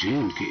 J&K।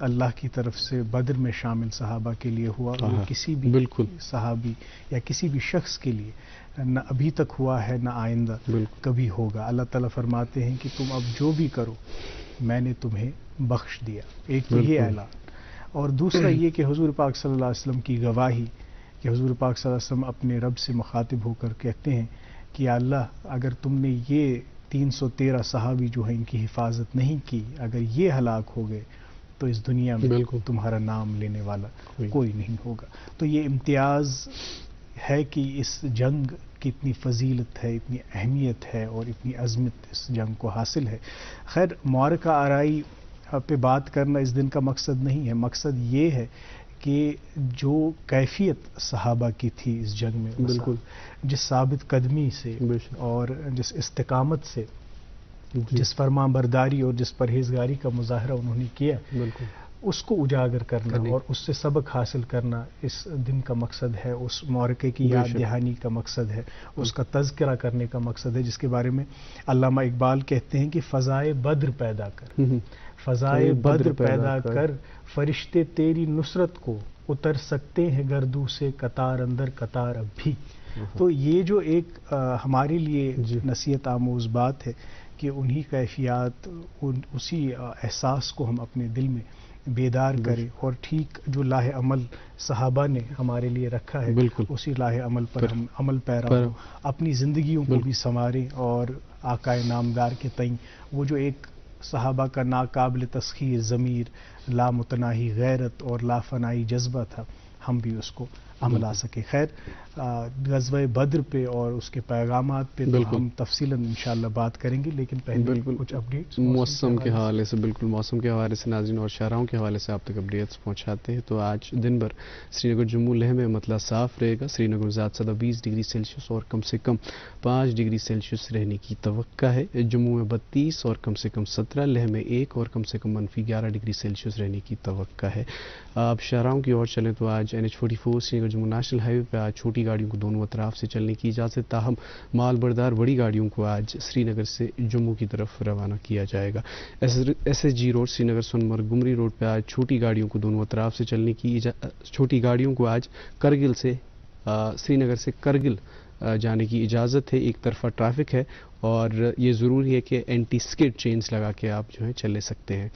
اللہ کی طرف سے بدر میں شامل صحابہ کے لیے ہوا، وہ کسی بھی بالکل صحابی یا کسی بھی شخص کے لیے نہ ابھی تک ہوا ہے نہ آئندہ کبھی ہوگا۔ اللہ تعالیٰ فرماتے ہیں کہ تم اب جو بھی کرو میں نے تمہیں بخش دیا، ایک تو یہ اعلان، اور دوسرا یہ کہ حضور پاک صلی اللہ علیہ وسلم کی گواہی کہ حضور پاک صلی اللہ علیہ وسلم اپنے رب سے مخاطب ہو کر کہتے ہیں کہ یا اللہ اگر تم نے یہ 313 صحابی جو ہیں ان کی حفاظت نہیں کی، اگر یہ ہلاک ہو گئے تو اس دنیا میں تمہارا نام لینے والا کوئی نہیں ہوگا۔ تو یہ امتیاز ہے کہ اس جنگ کی اتنی فضیلت ہے، اتنی اہمیت ہے اور اتنی عظمت اس جنگ کو حاصل ہے۔ خیر، معرکہ آرائی پہ بات کرنا اس دن کا مقصد نہیں ہے، مقصد یہ ہے کہ جو کیفیت صحابہ کی تھی اس جنگ میں، بالکل جس ثابت قدمی سے اور جس استقامت سے، جس فرما برداری اور جس پرہیزگاری کا مظاہرہ انہوں نے کیا، بالکل اس کو اجاگر کرنا اور اس سے سبق حاصل کرنا اس دن کا مقصد ہے، اس معرکے کی یاد دہانی کا مقصد ہے، اس کا تذکرہ کرنے کا مقصد ہے، جس کے بارے میں علامہ اقبال کہتے ہیں کہ فضائے بدر پیدا کر، فضائے بدر پیدا کر، فرشتے تیری نصرت کو اتر سکتے ہیں گردوں سے قطار اندر قطار اب بھی۔ تو یہ جو ایک ہمارے لیے نصیحت آموز بات ہے کہ انہی کیفیات، اسی احساس کو ہم اپنے دل میں بیدار کریں اور ٹھیک جو لاہ عمل صحابہ نے ہمارے لیے رکھا ہے اسی لاہ عمل پر ہم عمل پیرا ہوں، اپنی زندگیوں کو بھی سنواریں اور آقا نامدار کے تئیں وہ جو ایک صحابہ کا ناقابل تسخیر ضمیر، لامتناہی غیرت اور لافنائی جذبہ تھا، ہم بھی اس کو عمل آ سکے۔ خیر، غزوہ بدر پہ اور اس کے پیغامات پہ تو ہم تفصیلاً انشاءاللہ بات کریں گے، لیکن پہلے کچھ اپڈیٹس موسم کے حوالے سے، بالکل موسم کے حوالے سے ناظرین اور شاہراہوں کے حوالے سے آپ تک اپڈیٹس پہنچاتے ہیں۔ تو آج دن بھر سری نگر جموں لیہ میں مطلع صاف رہے گا، سری نگر ذات سطح 20 ڈگری سیلسیس اور کم سے کم 5 ڈگری سیلسیس رہنے کی توقع ہے، جموں میں 32 اور کم سے کم 17، لیہ میں 1 اور کم سے کم -11 ڈگری سیلسیس رہنے کی توقع ہے۔ اب شاہراہوں کی اور چلیں تو آج NH44 سری نگر جموں نیشنل ہائی وے پہ آج چھوٹی گاڑیوں کو دونوں اطراف سے چلنے کی اجازت، تاہم مال بردار بڑی گاڑیوں کو آج سری نگر سے جموں کی طرف روانہ کیا جائے گا۔ SSG روڈ سری نگر سونمرگ گمری روڈ پہ آج چھوٹی گاڑیوں کو دونوں اطراف سے چلنے کی چھوٹی گاڑیوں کو آج کرگل سے سری نگر سے کرگل جانے کی اجازت ہے، ایک طرفہ ٹریفک ہے اور یہ ضروری ہے کہ اینٹی سکڈ چینز لگا کے آپ جو ہے چلے سکتے ہیں۔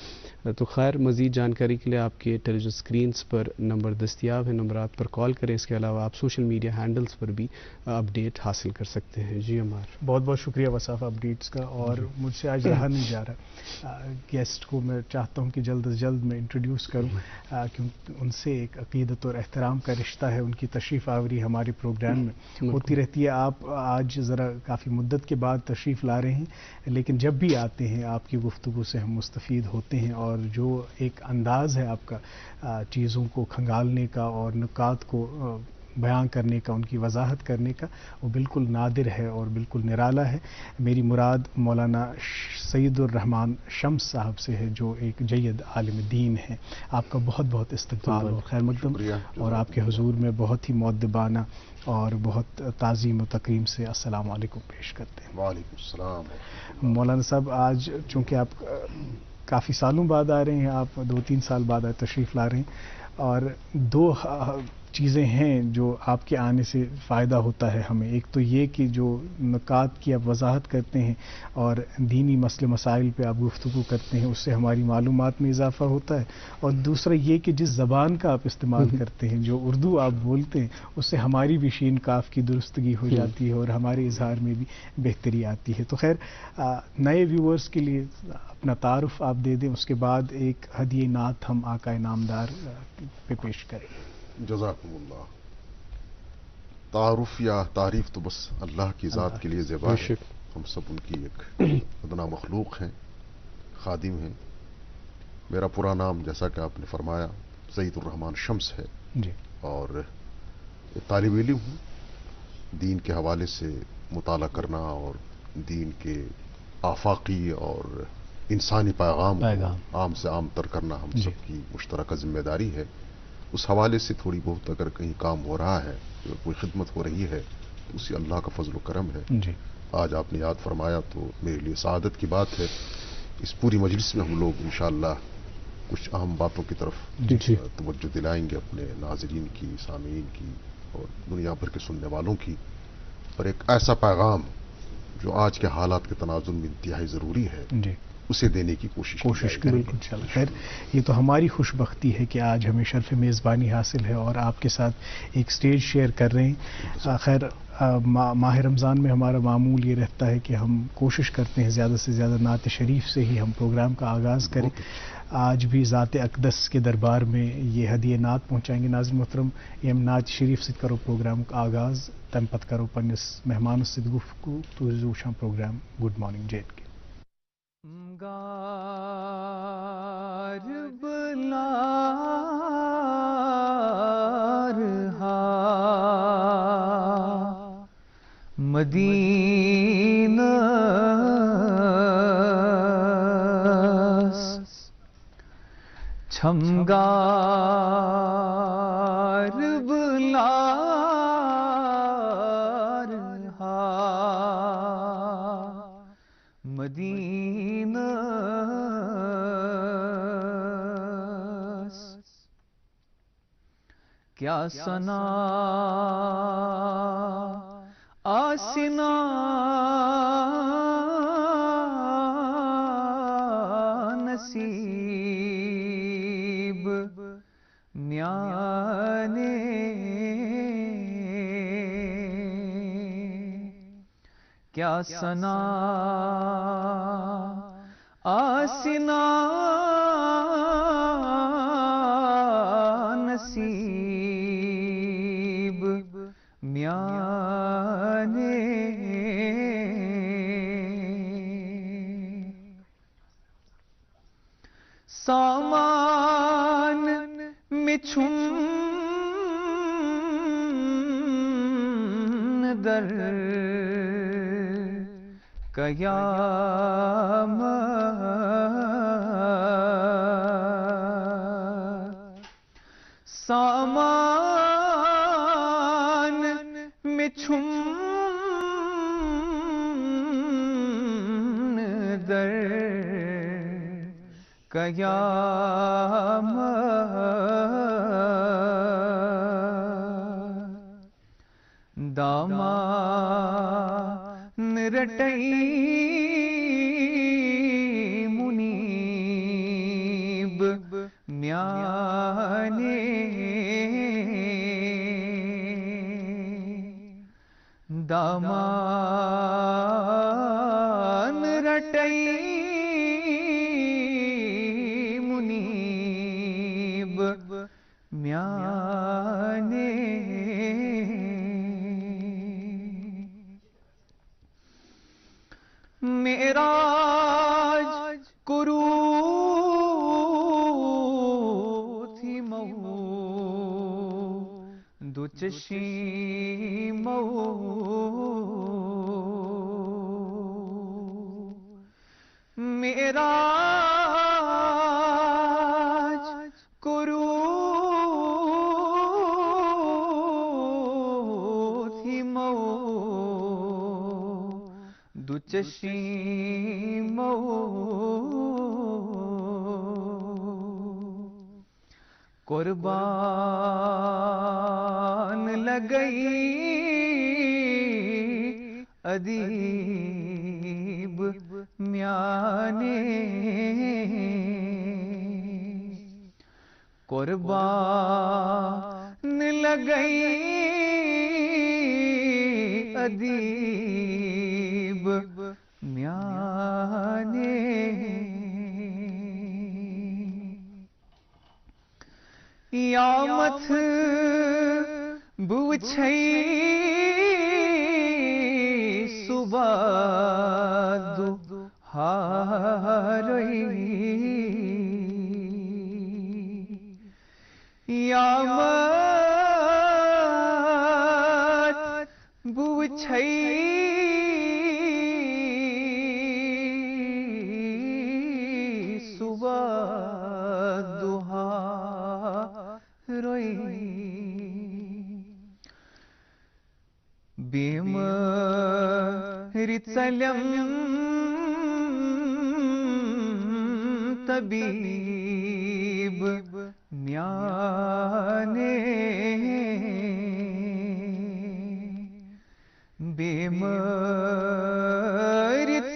تو خیر، مزید جانکاری کے لیے آپ کے ٹیلی ویژن اسکرینز پر نمبر دستیاب ہیں، نمبرات پر کال کریں، اس کے علاوہ آپ سوشل میڈیا ہینڈلز پر بھی اپڈیٹ حاصل کر سکتے ہیں۔ جی عمار، بہت بہت شکریہ وصاف اپڈیٹس کا، اور مجھ سے آج رہا نہیں جا رہا، گیسٹ کو میں چاہتا ہوں کہ جلد از جلد میں انٹروڈیوس کروں، کیونکہ ان سے ایک عقیدت اور احترام کا رشتہ ہے، ان کی تشریف آوری ہمارے پروگرام میں ہوتی رہتی ہے۔ آپ آج ذرا کافی مدت کے بعد تشریف لا رہے ہیں، لیکن جب بھی آتے ہیں آپ کی گفتگو سے ہم مستفید ہوتے ہیں، اور جو ایک انداز ہے آپ کا چیزوں کو کھنگالنے کا اور نکات کو بیان کرنے کا، ان کی وضاحت کرنے کا، وہ بالکل نادر ہے اور بالکل نرالا ہے۔ میری مراد مولانا سید الرحمان شمس صاحب سے ہے، جو ایک جید عالم دین ہیں۔ آپ کا بہت بہت استقبال اور خیر مقدم، اور آپ کے حضور میں بہت ہی مؤدبانہ اور بہت تعظیم و تکریم سے السلام علیکم پیش کرتے ہیں۔ وعلیکم السلام۔ مولانا صاحب، آج چونکہ آپ کافی سالوں بعد آ رہے ہیں، آپ 2-3 سال بعد تشریف لا رہے ہیں، اور دو چیزیں ہیں جو آپ کے آنے سے فائدہ ہوتا ہے ہمیں۔ ایک تو یہ کہ جو نکات کی آپ وضاحت کرتے ہیں اور دینی مسئلے مسائل پہ آپ گفتگو کرتے ہیں، اس سے ہماری معلومات میں اضافہ ہوتا ہے، اور دوسرا یہ کہ جس زبان کا آپ استعمال کرتے ہیں، جو اردو آپ بولتے ہیں، اس سے ہماری بھی شین کاف کی درستگی ہو جاتی ہے اور ہمارے اظہار میں بھی بہتری آتی ہے۔ تو خیر، نئے ویورز کے لیے اپنا تعارف آپ دے دیں، اس کے بعد ایک ہدیہ نعت ہم آقا نامدار پہ پیش کریں۔ جزاکم اللہ۔ تعارف یا تعریف تو بس اللہ کی ذات کے لیے زیبا ہے، ہم سب ان کی ایک ادنا مخلوق ہیں، خادم ہیں۔ میرا پورا نام جیسا کہ آپ نے فرمایا سید الرحمان شمس ہے، جی، اور طالب علم ہوں۔ دین کے حوالے سے مطالعہ کرنا اور دین کے آفاقی اور انسانی پیغام کو عام سے عام تر کرنا ہم سب کی مشترکہ ذمہ داری ہے۔ اس حوالے سے تھوڑی بہت اگر کہیں کام ہو رہا ہے، اگر کوئی خدمت ہو رہی ہے، تو اسی اللہ کا فضل و کرم ہے۔ جی، آج آپ نے یاد فرمایا تو میرے لیے سعادت کی بات ہے۔ اس پوری مجلس میں ہم لوگ انشاءاللہ کچھ اہم باتوں کی طرف جی توجہ دلائیں گے اپنے ناظرین کی، سامعین کی اور دنیا بھر کے سننے والوں کی، اور ایک ایسا پیغام جو آج کے حالات کے تناظر میں انتہائی ضروری ہے جی اسے دینے کی کوشش کریں گے انشاءاللہ. خیر، یہ تو ہماری خوش بختی ہے کہ آج ہمیں شرف میزبانی حاصل ہے اور آپ کے ساتھ ایک سٹیج شیئر کر رہے ہیں. خیر، ماہ رمضان میں ہمارا معمول یہ رہتا ہے کہ ہم کوشش کرتے ہیں زیادہ سے زیادہ نعت شریف سے ہی ہم پروگرام کا آغاز کریں. آج بھی ذات اقدس کے دربار میں یہ ہدیہ نعت پہنچائیں گے. ناظرین محترم، یم نعت شریف ست کرو پروگرام کا آغاز، تم پت کرو پنس مہمان ست گفتگو. تُہۍ وٕچھان programme good morning J and K. گار بلا رہا مدینہ چھمگار بلا رہا مدینہ کیا ثنا آسنا نصیب میانے کیا ثنا آسنا نصیب میانے سامان میں چھم در قیامت سامان میں چھم در قیامت دامان رٹئی منیب میانے دامان رٹئی منیب میانے معراج کرو تھی مو دو چشیمو معراج کرو تھی مو دو چشیمو قربان لگئی ادیب میانے قربان لگئی ادیب میانے یامت بوچھئی صبح دو ہاروئی یامت بوچھئی صبح دوہا روئی بیماری ژَلیم طبیب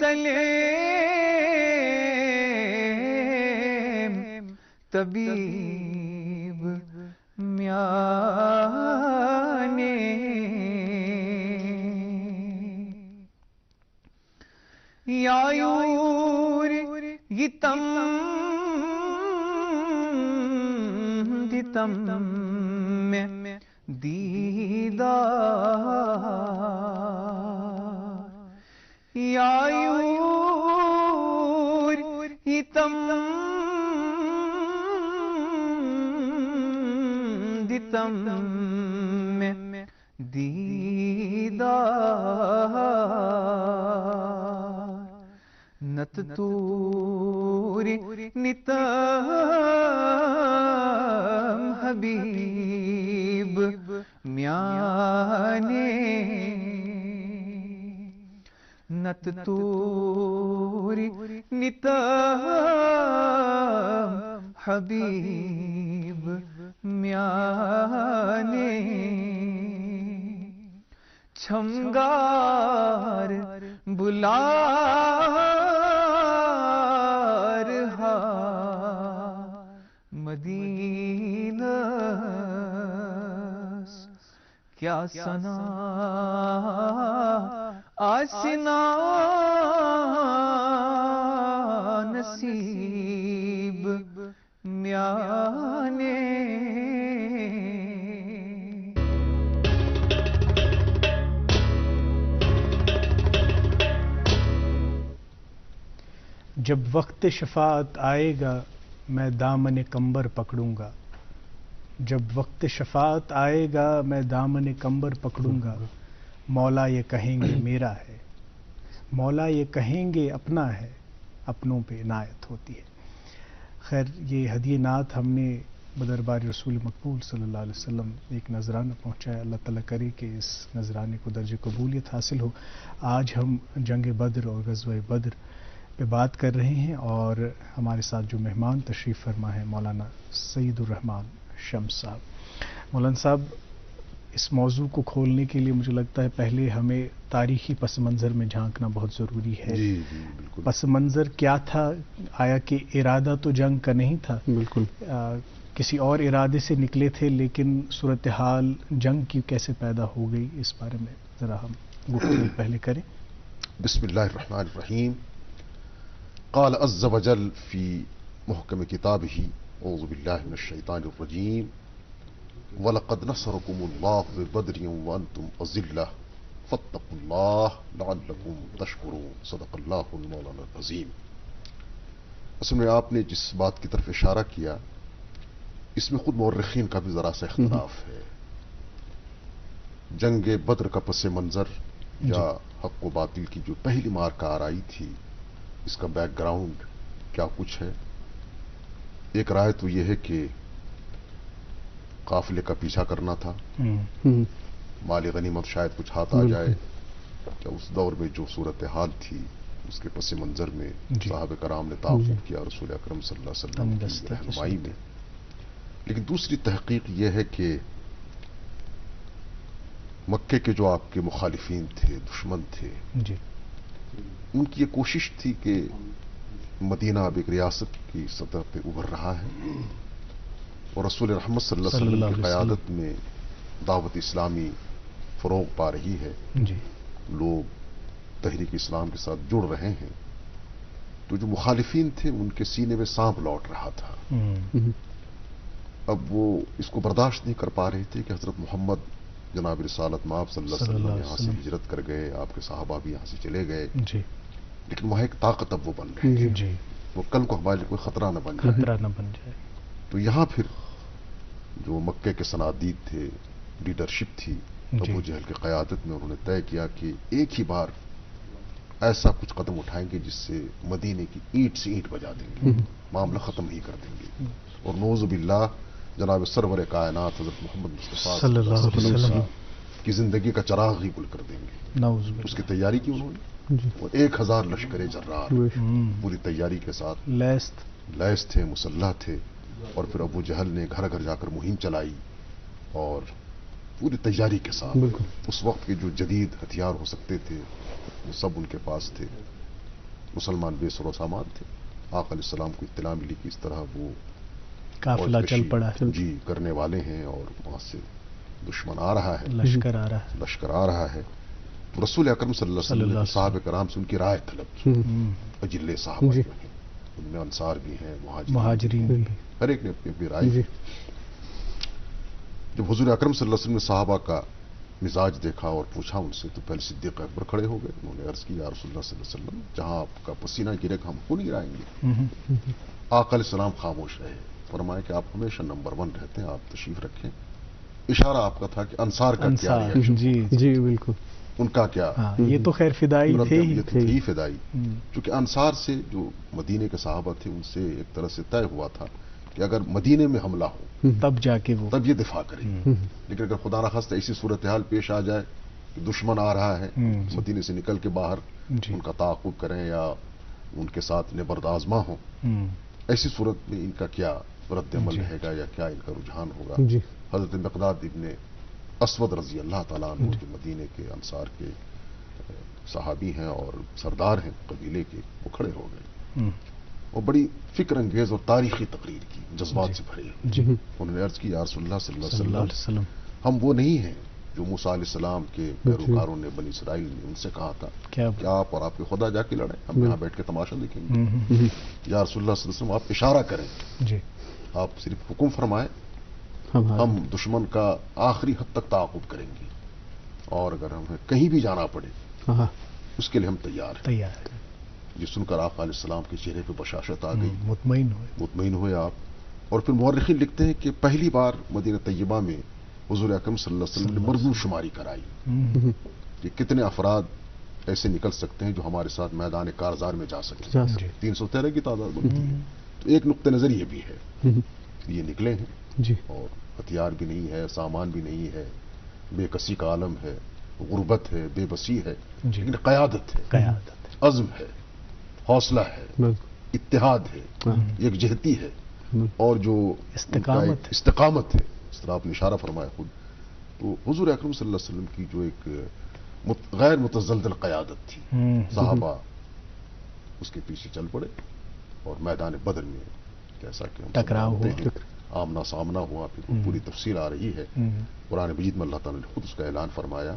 چلے طبیب میانے یایور یتم دتم میں دیدار یایور یتم دتم میں دیدار نت توری نتم حبیب میانے نت توری نتم حبیب میانے چھمگار بلار ہا مدینہ کیا سنا آسنا نصیب میانے جب وقت شفاعت آئے گا میں دامن کمبر پکڑوں گا، جب وقت شفاعت آئے گا میں دامن کمبر پکڑوں گا، مولا یہ کہیں گے میرا ہے، مولا یہ کہیں گے اپنا ہے، اپنوں پہ عنایت ہوتی ہے۔ خیر یہ ہدیہ نعت ہم نے بدربار رسول مقبول صلی اللہ علیہ وسلم ایک نذرانہ پہنچایا، اللہ تعالیٰ کرے کہ اس نذرانے کو درجہ قبولیت حاصل ہو۔ آج ہم جنگ بدر اور غزوہ بدر پہ بات کر رہے ہیں، اور ہمارے ساتھ جو مہمان تشریف فرما ہے مولانا سعید الرحمان شمس صاحب۔ مولانا صاحب اس موضوع کو کھولنے کے لیے مجھے لگتا ہے پہلے ہمیں تاریخی پس منظر میں جھانکنا بہت ضروری ہے۔ جی جی بالکل۔ پس منظر کیا تھا؟ آیا کہ ارادہ تو جنگ کا نہیں تھا، بالکل کسی اور ارادے سے نکلے تھے، لیکن صورتحال جنگ کی کیسے پیدا ہو گئی اس بارے میں ذرا ہم گفتگو پہلے کریں۔ بسم اللہ الرحمن الرحیم۔ قال عز وجل فی محکم کتابہ اعوذ باللہ من الشیطان الرجیم وَلَقَدْ نَصَرَكُمُ اللَّهُ بِبَدْرٍ وَأَنْتُمْ أَذِلَّةٌ فَاتَّقُوا اللَّهَ لَعَلَّكُمْ تَشْكُرُونَ صدق اللہ المولانا العظیم۔ اصل میں آپ نے جس بات کی طرف اشارہ کیا اس میں خود مورخین کا بھی ذرا سا اختلاف ہے۔ جنگ بدر کا پس منظر یا حق و باطل کی جو پہلی مارکہ آرائی تھی، اس کا بیک گراؤنڈ کیا کچھ ہے؟ ایک رائے تو یہ ہے کہ قافلے کا پیچھا کرنا تھا، مال غنیمت شاید کچھ ہاتھ آ جائے، کہ اس دور میں جو صورتحال تھی اس کے پس منظر میں صحابہ کرام نے تعاون کیا رسول اکرم صلی اللہ علیہ وسلم کی رہنمائی میں۔ لیکن دوسری تحقیق یہ ہے کہ مکے کے جو آپ کے مخالفین تھے، دشمن تھے، ان کی یہ کوشش تھی کہ مدینہ اب ایک ریاست کی سطح پہ ابھر رہا ہے اور رسول رحمت صلی اللہ علیہ وسلم کی قیادت میں دعوت اسلامی فروغ پا رہی ہے، لوگ تحریک اسلام کے ساتھ جڑ رہے ہیں، تو جو مخالفین تھے ان کے سینے میں سانپ لوٹ رہا تھا۔ اب وہ اس کو برداشت نہیں کر پا رہے تھے کہ حضرت محمد جناب رسالت مآب صلی اللہ علیہ وسلم یہاں سے ہجرت کر گئے، آپ کے صحابہ بھی یہاں سے چلے گئے، لیکن وہاں ایک طاقت اب وہ بن رہی ہے، وہ کل کو ہمارے لیے کوئی خطرہ نہ بن جائے۔ تو یہاں پھر جو مکے کے صنادید تھے، لیڈرشپ تھی ابو جہل کی قیادت میں، انہوں نے طے کیا کہ ایک ہی بار ایسا کچھ قدم اٹھائیں گے جس سے مدینے کی اینٹ سے اینٹ بجا دیں گے، معاملہ ختم ہی کر دیں گے، اور نعوذ باللہ جناب سرور کائنات حضرت محمد مصطفیٰ صلی اللہ علیہ وسلم کی زندگی کا چراغ ہی گل کر دیں گے۔ اس کی تیاری کی انہوں نے، اور 1000 لشکر جرار پوری تیاری کے ساتھ لیس تھے، مسلح تھے، اور پھر ابو جہل نے گھر گھر جا کر مہم چلائی اور پوری تیاری کے ساتھ بالکل اس وقت کے جو جدید ہتھیار ہو سکتے تھے وہ سب ان کے پاس تھے. مسلمان بے سر و سامان تھے. آقا علیہ السلام کو اطلاع ملی کہ اس طرح وہ قافلہ چل پڑا ہے، جی کرنے والے ہیں اور وہاں سے دشمن آ رہا ہے، لشکر آ رہا ہے. لشکر آ رہا ہے. تو رسول اکرم صلی اللہ علیہ وسلم نے صحابہ کرام سے ان کی رائے طلب کی. اجلے صحابہ جو ہیں ان میں انصار بھی ہیں، مہاجرین بھی. ہر ایک نے اپنی اپنی رائے جی. دی. جب حضور اکرم صلی اللہ علیہ وسلم نے صحابہ کا مزاج دیکھا اور پوچھا ان سے تو پہلے صدیق اکبر کھڑے ہو گئے. انہوں نے عرض کی یا رسول اللہ صلی اللہ علیہ وسلم جہاں آپ کا پسینہ گرے گا ہم کو نہیں گرائیں گے. آقا علیہ السلام خاموش رہے. فرمایا کہ آپ ہمیشہ نمبر 1 رہتے ہیں، آپ تشریف رکھیں. اشارہ آپ کا تھا کہ انصار کا کیا انصار، ریاکشن، جی جی بالکل. ان کا کیا یہ تو خیر فدائی تھے ہی. یہ تھی فدائی. کیونکہ انصار سے جو مدینے کے صحابہ تھے ان سے ایک طرح سے طے ہوا تھا کہ اگر مدینے میں حملہ ہو تب جا کے وہ تب یہ دفاع کریں. لیکن اگر خدا نخواستہ ایسی صورتحال پیش آ جائے کہ دشمن آ رہا ہے مدینے سے نکل کے باہر ان کا تعاقب کریں یا ان کے ساتھ نبرد آزما ہوں، ایسی صورت میں ان کا کیا رد عمل رہے گا یا کیا ان کا رجحان ہوگا. جی. حضرت مقداد ابن اسود رضی اللہ تعالیٰ عنہ جو مدینے کے انصار کے صحابی ہیں اور سردار ہیں قبیلے کے، وہ کھڑے ہو گئے اور بڑی فکر انگیز اور تاریخی تقریر کی، جذبات سے بھری. انہوں نے عرض کی یا رسول اللہ صلی اللہ علیہ وسلم ہم وہ نہیں ہیں جو موسیٰ علیہ السلام کے پیروکاروں نے بنی اسرائیل نے ان سے کہا تھا کہ آپ اور آپ کے خدا جا کے لڑیں، ہم یہاں بیٹھ کے تماشا دیکھیں گے. یا رسول اللہ صلی اللہ علیہ وسلم آپ اشارہ کریں، آپ صرف حکم فرمائیں، ہم دشمن کا آخری حد تک تعاقب کریں گے اور اگر ہمیں کہیں بھی جانا پڑے اس کے لیے ہم تیار ہیں. یہ سن کر آقا علیہ السلام کے چہرے پہ بشاشت آ گئی، مطمئن ہوئے آپ. اور پھر مورخین لکھتے ہیں کہ پہلی بار مدینہ طیبہ میں حضور اکرم صلی اللہ علیہ وسلم نے مردود شماری کرائی کہ کتنے افراد ایسے نکل سکتے ہیں جو ہمارے ساتھ میدان کارزار میں جا سکتے ہیں. 313 کی تعداد بنتی ہے. تو ایک نقطہ نظر یہ بھی ہے یہ نکلے ہیں اور ہتھیار بھی نہیں ہے، سامان بھی نہیں ہے، بے کسی کا عالم ہے، غربت ہے، بے بسی ہے، لیکن قیادت ہے، عزم ہے، حوصلہ ہے، اتحاد ہے، یکجہتی ہے اور جو استقامت ہے. اس طرح آپ نے اشارہ فرمایا خود. تو حضور اکرم صلی اللہ علیہ وسلم کی جو ایک غیر متزلزل قیادت تھی، صحابہ اس کے پیچھے چل پڑے اور میدان بدر میں جیسا کہ ہم ٹکراؤ ہوا، آمنا سامنا ہوا. پھر پوری تفصیل آ رہی ہے قرآن مجید میں. اللہ تعالیٰ نے خود اس کا اعلان فرمایا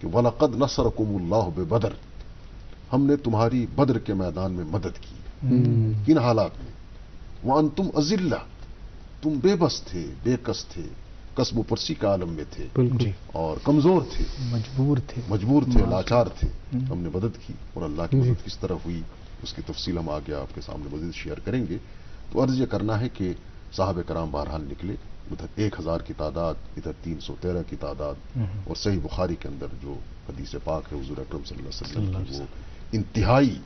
کہ وَلَقَدْ نَصَرَكُمُ اللَّهُ بِبَدْرٍ، ہم نے تمہاری بدر کے میدان میں مدد کی. کن حالات میں؟ وَأَنْتُمْ أَذِلَّةٌ، تم بے بس تھے، بے کس تھے، کسب و پرسی کا عالم میں تھے اور کمزور تھے، مجبور تھے، لاچار تھے. ہم نے مدد کی اور اللہ کی مدد کس طرح ہوئی اس کی تفصیل ہم آگے آپ کے سامنے مزید شیئر کریں گے. تو عرض یہ کرنا ہے کہ صحابہ کرام بہرحال نکلے. ادھر 1000 کی تعداد، ادھر 313 کی تعداد. اور صحیح بخاری کے اندر جو حدیث پاک ہے حضور اکرم صلی اللہ علیہ وسلم کی، وہ انتہائی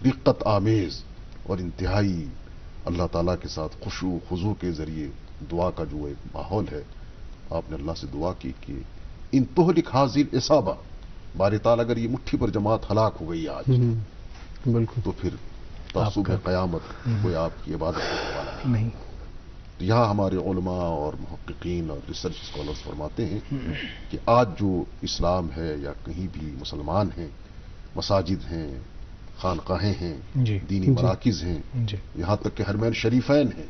رقت آمیز اور انتہائی اللہ تعالیٰ کے ساتھ خشوع خضوع کے ذریعے دعا کا جو ایک ماحول ہے. آپ نے اللہ سے دعا کی کہ ان تہلک حاضر اصابہ، باری تعالیٰ اگر یہ مٹھی پر جماعت ہلاک ہو گئی آج بالکل تو پھر تعصب قیامت کوئی آپ کی عبادت کرنے والا نہیں. تو یہاں ہمارے علماء اور محققین اور ریسرچ اسکالرز فرماتے ہیں کہ آج جو اسلام ہے یا کہیں بھی مسلمان ہیں، مساجد ہیں، خانقاہیں ہیں، دینی مراکز ہیں، یہاں تک کہ حرمین شریفین ہیں،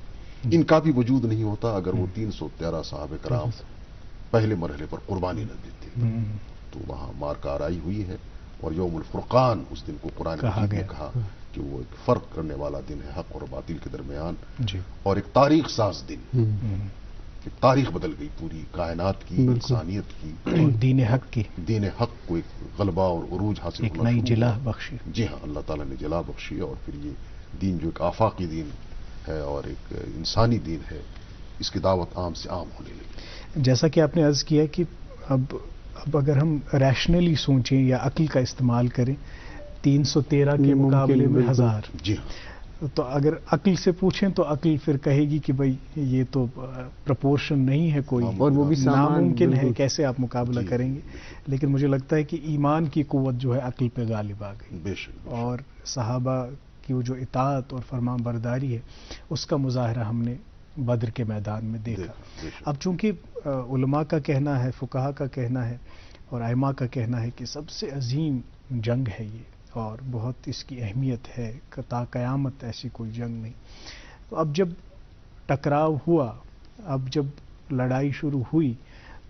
ان کا بھی وجود نہیں ہوتا اگر وہ 313 صحابہ کرام پہلے مرحلے پر قربانی نہ دیتے. تو وہاں مارکہ آرائی ہوئی ہے اور یوم الفرقان اس دن کو قرآن مجید نے کہا کہ وہ ایک فرق کرنے والا دن ہے حق اور باطل کے درمیان، اور ایک تاریخ ساز دن. ایک تاریخ بدل گئی پوری کائنات کی، انسانیت کی، دین حق کو ایک غلبہ اور عروج حاصل ہونا، ایک نئی جلا بخشی. جی ہاں، اللہ تعالیٰ نے جلا بخشی اور پھر یہ دین جو ایک آفاقی دین ہے اور ایک انسانی دین ہے، اس کی دعوت عام سے عام ہونے لگی. جیسا کہ آپ نے عرض کیا کہ اب اگر ہم ریشنلی سوچیں یا عقل کا استعمال کریں 313 کے مقابلے میں 1000، جی ہاں، تو اگر عقل سے پوچھیں تو عقل پھر کہے گی کہ بھائی یہ تو پرپورشن نہیں ہے کوئی، اور وہ بھی ناممکن ہے، کیسے آپ مقابلہ کریں گے. لیکن مجھے لگتا ہے کہ ایمان کی قوت جو ہے عقل پہ غالب آ گئی، بے شک. اور صحابہ کی وہ جو اطاعت اور فرمان برداری ہے اس کا مظاہرہ ہم نے بدر کے میدان میں دیکھا. اب چونکہ علماء کا کہنا ہے، فقہا کا کہنا ہے اور ائمہ کا کہنا ہے کہ سب سے عظیم جنگ ہے یہ، اور بہت اس کی اہمیت ہے، تا قیامت ایسی کوئی جنگ نہیں۔ تو اب جب ٹکراؤ ہوا، اب جب لڑائی شروع ہوئی،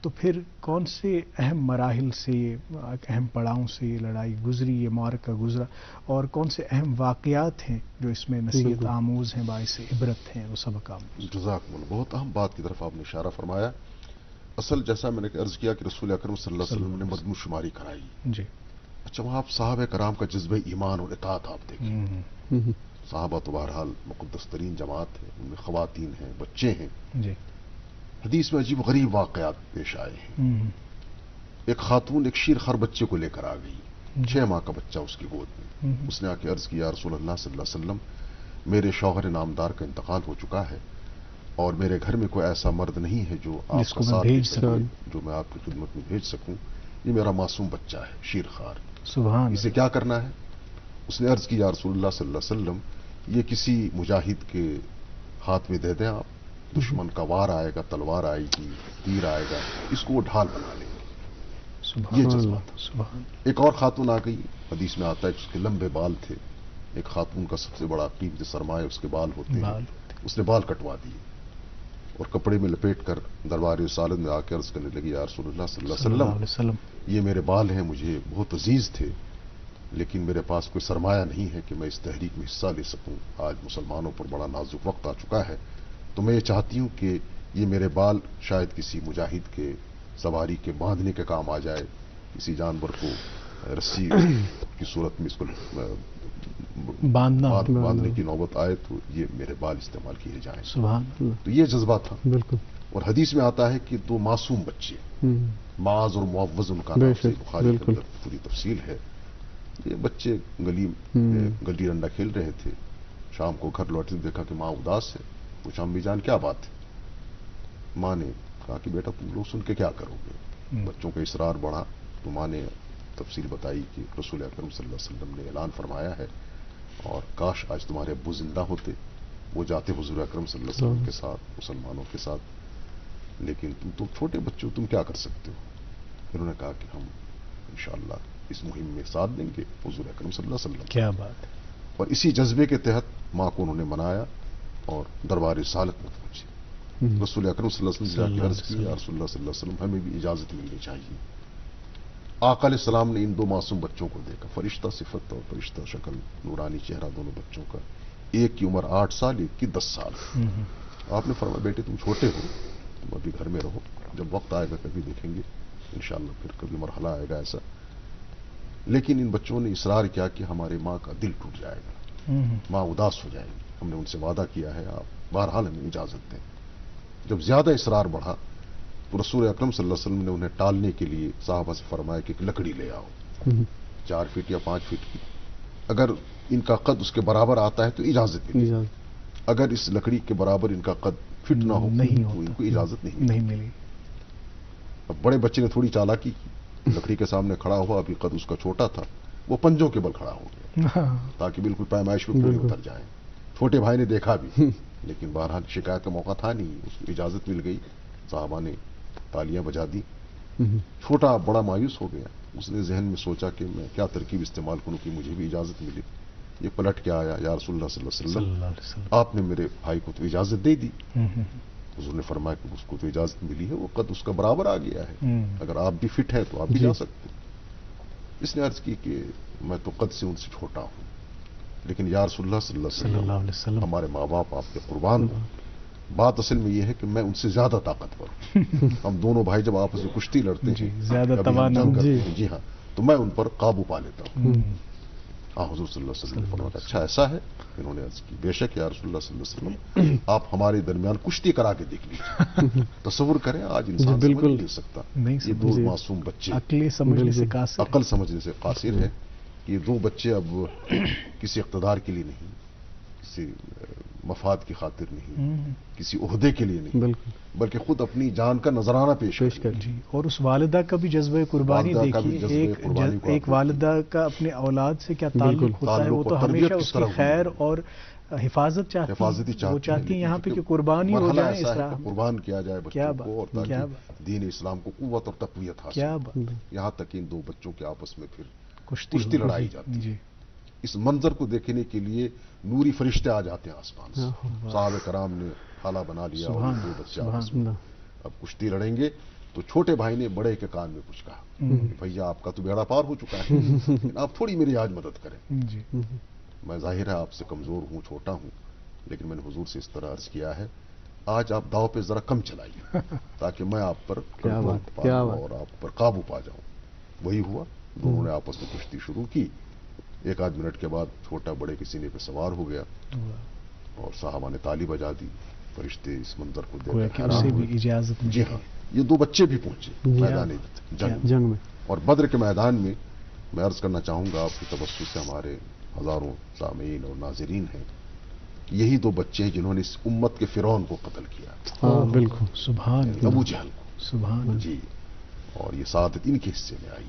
تو پھر کون سے اہم مراحل سے، اہم پڑاؤں سے یہ لڑائی گزری، یہ معرکہ گزرا، اور کون سے اہم واقعات ہیں جو اس میں نصیحت آموز ہیں، باعث عبرت ہیں، وہ سبق آموز؟ جزاکم اللہ، بہت اہم بات کی طرف آپ نے اشارہ فرمایا۔ اصل جیسا میں نے عرض کیا کہ رسول اکرم صلی اللہ علیہ وسلم نے مردم شماری کرائی۔ جی، اچھا، وہاں آپ صحابہ کرام کا جذبہ ایمان اور اطاعت آپ دیکھیں۔ صحابہ تو بہرحال مقدس ترین جماعت ہے، ان میں خواتین ہیں، بچے ہیں۔ جی، حدیث میں عجیب و غریب واقعات پیش آئے ہیں۔ ایک خاتون ایک شیر خر بچے کو لے کر آ گئی، 6 ماہ کا بچہ اس کی گود میں۔ اس نے آ کے عرض کیا، رسول اللہ صلی اللہ علیہ وسلم، میرے شوہر نامدار کا انتقال ہو چکا ہے اور میرے گھر میں کوئی ایسا مرد نہیں ہے جو آپ کا ساتھ دے سکے، جو میں آپ کی خدمت میں بھیج سکوں۔ یہ میرا معصوم بچہ ہے، شیر خار، سبحان، اسے کیا کرنا ہے؟ اس نے عرض کی، یا رسول اللہ صلی اللہ علیہ وسلم، یہ کسی مجاہد کے ہاتھ میں دے دیں آپ، دشمن کا وار آئے گا، تلوار آئے گی، تیر آئے گا، اس کو وہ ڈھال بنا لیں گے۔ یہ جذبہ تھا۔ ایک اور خاتون آ گئی، حدیث میں آتا ہے کہ اس کے لمبے بال تھے، ایک خاتون کا سب سے بڑا قیمتی سرمایہ اس کے بال ہوتے ہیں، اس نے بال کٹوا دیے اور کپڑے میں لپیٹ کر دربار رسالت میں آ کے عرض کرنے لگی، یا رسول اللہ صلی اللہ علیہ وسلم، یہ میرے بال ہیں، مجھے بہت عزیز تھے، لیکن میرے پاس کوئی سرمایہ نہیں ہے کہ میں اس تحریک میں حصہ لے سکوں۔ آج مسلمانوں پر بڑا نازک وقت آ چکا ہے، تو میں یہ چاہتی ہوں کہ یہ میرے بال شاید کسی مجاہد کے سواری کے باندھنے کے کام آ جائے، کسی جانور کو رسی کی صورت میں اس کو باندھنے کی نوبت آئے تو یہ میرے بال استعمال کیے جائیں۔ سبحان اللہ۔ تو یہ جذبہ تھا۔ بالکل۔ اور حدیث میں آتا ہے کہ 2 معصوم بچے، معاذ اور معوذ ان کا نام، سے بخاری کے اندر پوری تفصیل ہے۔ یہ بچے گلی ڈنڈا کھیل رہے تھے، شام کو گھر لوٹے دیکھا کہ ماں اداس ہے، پوچھا امی جان کیا بات ہے؟ ماں نے کہا کہ بیٹا تم لوگ سن کے کیا کرو گے؟ بچوں کا اصرار بڑھا تو ماں نے تفصیل بتائی کہ رسول اکرم صلی اللہ علیہ وسلم نے اعلان فرمایا ہے، اور کاش آج تمہارے ابو زندہ ہوتے، وہ جاتے حضور اکرم صلی اللہ علیہ وسلم کے ساتھ، مسلمانوں کے ساتھ، لیکن تم چھوٹے بچے ہو، تم کیا کر سکتے ہو؟ انہوں نے کہا کہ ہم انشاءاللہ اس مہم میں ساتھ دیں گے حضور اکرم صلی اللہ علیہ وسلم۔ کیا بات ہے۔ اور اسی جذبے کے تحت ماں کو انہوں نے منایا اور دربار رسالت میں پہنچے۔ رسول اکرم صلی اللہ علیہ وسلم نے عرض کی، یا رسول اللہ صلی اللہ علیہ وسلم، ہمیں بھی اجازت ملنی چاہیے۔ آقا علیہ السلام نے ان 2 معصوم بچوں کو دیکھا، فرشتہ صفت اور فرشتہ شکل، نورانی چہرہ دونوں بچوں کا، ایک کی عمر 8 سال، ایک کی 10 سال۔ آپ نے فرمایا بیٹے تم چھوٹے ہو، تم ابھی گھر میں رہو، جب وقت آئے گا کبھی دیکھیں گے انشاءاللہ، پھر کبھی مرحلہ آئے گا ایسا۔ لیکن ان بچوں نے اصرار کیا کہ ہمارے ماں کا دل ٹوٹ جائے گا، ماں اداس ہو جائے گی، ہم نے ان سے وعدہ کیا ہے، آپ بہرحال ہمیں اجازت دیں۔ جب زیادہ اصرار بڑھا تو رسول اکرم صلی اللہ علیہ وسلم نے انہیں ٹالنے کے لیے صحابہ سے فرمایا کہ ایک لکڑی لے آؤ، 4 فٹ یا 5 فٹ کی، اگر ان کا قد اس کے برابر آتا ہے تو اجازت ملے، اگر اس لکڑی کے برابر ان کا قد فٹ نہ ہو تو ان کو اجازت نہیں ملی۔ اب بڑے بچے نے تھوڑی چالاکی کی، لکڑی کے سامنے کھڑا ہوا، ابھی قد اس کا چھوٹا تھا، وہ پنجوں کے بل کھڑا ہو گیا تاکہ بالکل پیمائش پہ پورے اتر جائیں۔ چھوٹے بھائی نے دیکھا بھی، لیکن بہرحال شکایت کا موقع تھا نہیں، اس کو اجازت مل گئی، صحابہ نے تالیاں بجا دی۔ چھوٹا بڑا مایوس ہو گیا، اس نے ذہن میں سوچا کہ میں کیا ترکیب استعمال کروں کہ مجھے بھی اجازت ملے۔ یہ پلٹ کے آیا، یا رسول اللہ صلی اللہ علیہ وسلم، آپ نے میرے بھائی کو تو اجازت دے دی۔ حضور نے فرمایا کہ اس کو تو اجازت ملی ہے، وہ قد اس کا برابر آ گیا ہے، اگر آپ بھی فٹ ہے تو آپ بھی جا سکتے ہیں۔ اس نے عرض کی کہ میں تو قد سے ان سے چھوٹا ہوں، لیکن یا رسول اللہ صلی اللہ علیہ وسلم، ہمارے ماں باپ آپ کے قربان ہوں۔ بات اصل میں یہ ہے کہ میں ان سے زیادہ طاقتور ہوں، ہم دونوں بھائی جب آپس میں کشتی لڑتے ہیں، زیادہ توانا، جی ہاں، تو میں ان پر قابو پا لیتا ہوں۔ حضور صلی اللہ علیہ وسلم نے فرمایا اچھا ایسا ہے؟ انہوں نے عرض کی بے شک یا رسول اللہ صلی اللہ علیہ وسلم، آپ ہمارے درمیان کشتی کرا کے دیکھ لیجیے۔ تصور کریں آج انسان سمجھ نہیں سکتا، یہ 2 معصوم بچے، عقل سمجھنے سے قاصر ہے، یہ 2 بچے اب کسی اقتدار کے لیے نہیں، کسی مفاد کی خاطر نہیں، کسی عہدے کے لیے نہیں، بلکہ خود اپنی جان کا نذرانہ پیش کر جی۔ اور اس والدہ کا بھی جذبہ قربانی دیکھیے، ایک والدہ کا اپنے اولاد سے کیا تعلق ہوتا ہے، وہ تو ہمیشہ اس کی خیر اور حفاظت چاہتی حفاظتی ہیں، وہ چاہتی ہیں یہاں پہ کہ قربانی ہو جائے اس راہ میں. قربان کیا جائے کیا بچوں کو، اور بات، کیا تاکہ بات، دین اسلام کو قوت اور تقویت حاصل کیا ہو. بات، یہاں تک کہ ان دو بچوں کے آپس میں پھر کشتی کشتی ہو. لڑائی جاتی ہے. جی. اس منظر کو دیکھنے کے لیے نوری فرشتے آ جاتے ہیں آسمان سے. صحابہ کرام نے خالہ بنا لیا اور سبحان یہ دو بچے سبحان آپس میں اب کشتی لڑیں گے. تو چھوٹے بھائی نے بڑے کے کان میں کچھ کہا کہ بھیا آپ کا تو بیڑا پار ہو چکا ہے، لیکن آپ تھوڑی میری آج مدد کریں. جی. میں ظاہر ہے آپ سے کمزور ہوں، چھوٹا ہوں، لیکن میں نے حضور سے اس طرح عرض کیا ہے آج آپ داؤ پہ ذرا کم چلائیے تاکہ میں آپ پر کنٹرول پا جاؤں اور آپ پر قابو پا جاؤں. وہی ہوا. دونوں نے آپس میں کشتی شروع کی. ایک آدھ منٹ کے بعد چھوٹا بڑے کے سینے پہ سوار ہو گیا اور صحابہ نے تالی بجا دی. فرشتے اس منظر کو دیکھ کر حیران ہوئے. اجازت. جی ہاں، یہ دو بچے بھی پہنچے میدان جنگ میں. اور بدر کے میدان میں میں عرض کرنا چاہوں گا آپ کی توسط سے ہمارے ہزاروں سامعین اور ناظرین ہیں، یہی دو بچے ہیں جنہوں نے اس امت کے فرعون کو قتل کیا. ہاں بالکل. سبحان ابو جہل کو. سبحان. جی. اور یہ سعادت ان کے حصے میں آئی.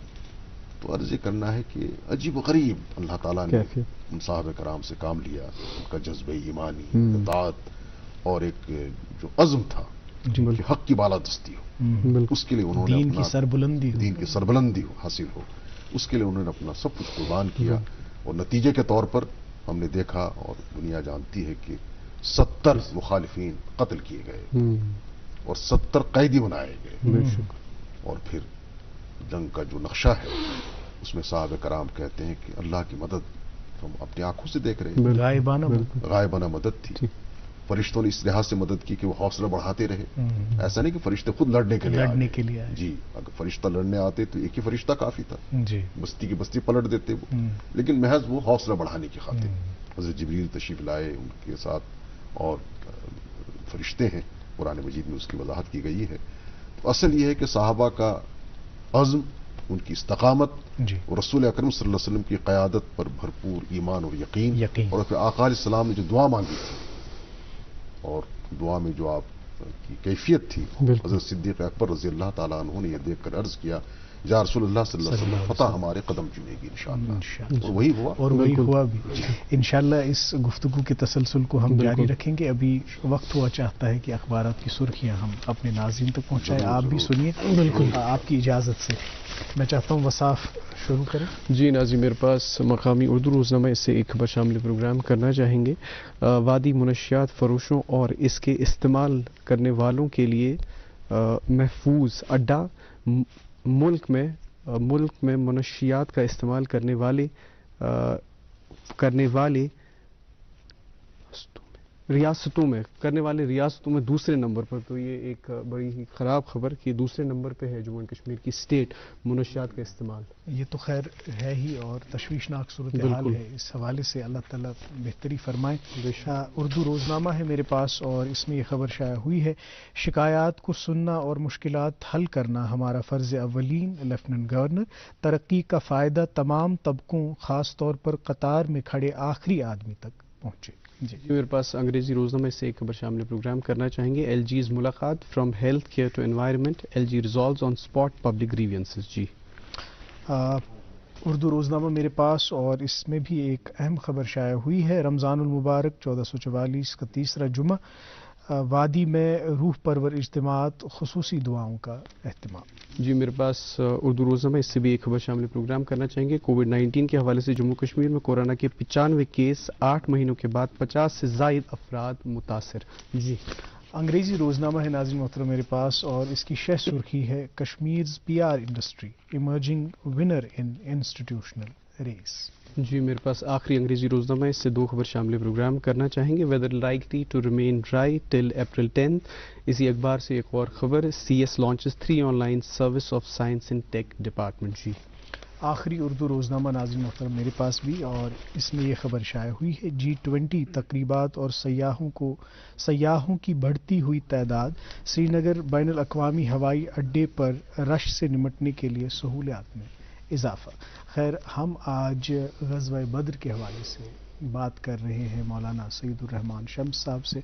تو عرض یہ کرنا ہے کہ عجیب و غریب اللہ تعالیٰ نے ان صحابہ کرام سے کام لیا. ان کا جذبہ ایمانی، اطاعت اور ایک جو عزم تھا کہ حق کی بالادستی ہو، اس کے لیے انہوں نے دین کی سربلندی ہو، دین کی سربلندی حاصل ہو، اس کے لیے انہوں نے اپنا سب کچھ قربان کیا. اور نتیجے کے طور پر ہم نے دیکھا اور دنیا جانتی ہے کہ 70 مخالفین قتل کیے گئے اور 70 قیدی بنائے گئے. اور پھر جنگ کا جو نقشہ ہے اس میں صحابہ کرام کہتے ہیں کہ اللہ کی مدد ہم اپنی آنکھوں سے دیکھ رہے ہیں. غائبانہ مدد تھی. فرشتوں نے اس لحاظ سے مدد کی کہ وہ حوصلہ بڑھاتے رہے. ایسا نہیں کہ فرشتے خود لڑنے کے لیے آئے. جی. اگر فرشتہ لڑنے آتے تو ایک ہی فرشتہ کافی تھا، بستی کی بستی پلٹ دیتے وہ. لیکن محض وہ حوصلہ بڑھانے کی خاطر حضرت جبریل تشریف لائے، ان کے ساتھ اور فرشتے ہیں. قرآن مجید میں اس کی وضاحت کی گئی ہے. تو اصل یہ ہے کہ صحابہ کا عزم، ان کی استقامت اور رسول اکرم صلی اللہ علیہ وسلم کی قیادت پر بھرپور ایمان اور یقین. اور پھر آقا علیہ السلام نے جو دعا مانگی تھی اور دعا میں جو آپ کی کیفیت تھی، حضرت صدیق اکبر رضی اللہ تعالیٰ عنہ نے یہ دیکھ کر عرض کیا یا رسول اللہ صلی اللہ علیہ وسلم فتح ہمارے قدم چنے گی انشاءاللہ. اور وہی ہوا. اور وہی ہوا بھی. انشاءاللہ اس گفتگو کے تسلسل کو ہم جاری رکھیں گے. ابھی وقت ہوا چاہتا ہے کہ اخبارات کی سرخیاں ہم اپنے ناظرین تک پہنچائیں. آپ بھی سنیے. بالکل. آپ کی اجازت سے میں چاہتا ہوں وصاف شروع کریں. جی ناظرین، میرے پاس مقامی اردو روزنامہ اس سے ایک خبر شامل پروگرام کرنا چاہیں گے. وادی منشیات فروشوں اور اس کے استعمال کرنے والوں کے لیے محفوظ اڈا. ملک میں منشیات کا استعمال کرنے والے ریاستوں میں دوسرے نمبر پر. تو یہ ایک بڑی ہی خراب خبر کہ دوسرے نمبر پہ ہے جموں اینڈ کشمیر کی اسٹیٹ منشیات کا استعمال. یہ تو خیر ہے ہی اور تشویشناک صورتحال ہے. اس حوالے سے اللہ تعالیٰ بہتری فرمائے. اردو روزنامہ ہے میرے پاس اور اس میں یہ خبر شائع ہوئی ہے: شکایات کو سننا اور مشکلات حل کرنا ہمارا فرض اولین. Lieutenant governor. ترقی کا فائدہ تمام طبقوں، خاص طور پر قطار میں کھڑے آخری آدمی تک پہنچے. جی میرے پاس انگریزی روزنامہ اس سے ایک خبر شامل پروگرام کرنا چاہیں گے: ایل جیز ملاقات from health care to environment, L G resolves on spot public grievances. جی اردو روزنامہ میرے پاس اور اس میں بھی ایک اہم خبر شائع ہوئی ہے: رمضان المبارک 1444 کا تیسرا جمعہ، وادی میں روح پرور اجتماعات، خصوصی دعاؤں کا اہتمام. جی میرے پاس اردو روزنامہ اس سے بھی ایک خبر شامل پروگرام کرنا چاہیں گے: کووڈ-19 کے حوالے سے جموں کشمیر میں کورونا کے 95 کیس، 8 مہینوں کے بعد 50 سے زائد افراد متاثر. جی انگریزی روزنامہ ہے ناظرین محترم میرے پاس اور اس کی شہ سرخی ہے: Kashmir's P R industry emerging winner in institutional race. جی میرے پاس آخری انگریزی روزنامہ اس سے دو خبر شامل پروگرام کرنا چاہیں گے: weather likely to remain dry till April 10. اسی اخبار سے ایک اور خبر: C S launches 3 online service of science and tech department. جی آخری اردو روزنامہ ناظرین محترم میرے پاس بھی اور اس میں یہ خبر شائع ہوئی ہے: G20 تقریبات اور سیاحوں کی بڑھتی ہوئی تعداد، سری نگر بین الاقوامی ہوائی اڈے پر رش سے نمٹنے کے لیے سہولیات میں اضافہ. خیر، ہم آج غزوہ بدر کے حوالے سے بات کر رہے ہیں مولانا سعید الرحمان شمس صاحب سے،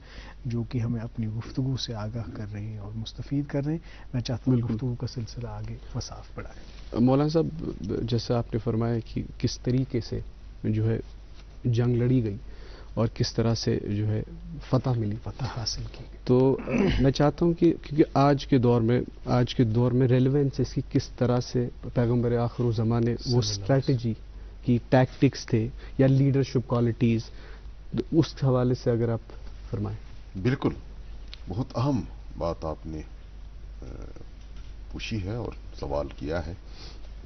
جو کہ ہمیں اپنی گفتگو سے آگاہ کر رہے ہیں اور مستفید کر رہے ہیں. میں چاہتا ہوں گفتگو کا سلسلہ آگے وصاف بڑھائیں. مولانا صاحب، جیسا آپ نے فرمایا کہ کس طریقے سے جو ہے جنگ لڑی گئی اور کس طرح سے جو ہے فتح ملی، فتح حاصل کی. تو میں چاہتا ہوں کہ کیونکہ آج کے دور میں ریلیونس اس کی کس طرح سے پیغمبر آخر زمان نے وہ اسٹریٹجی کی ٹیکٹکس تھے یا لیڈرشپ کوالٹیز، اس حوالے سے اگر آپ فرمائیں. بالکل، بہت اہم بات آپ نے پوچھی ہے اور سوال کیا ہے.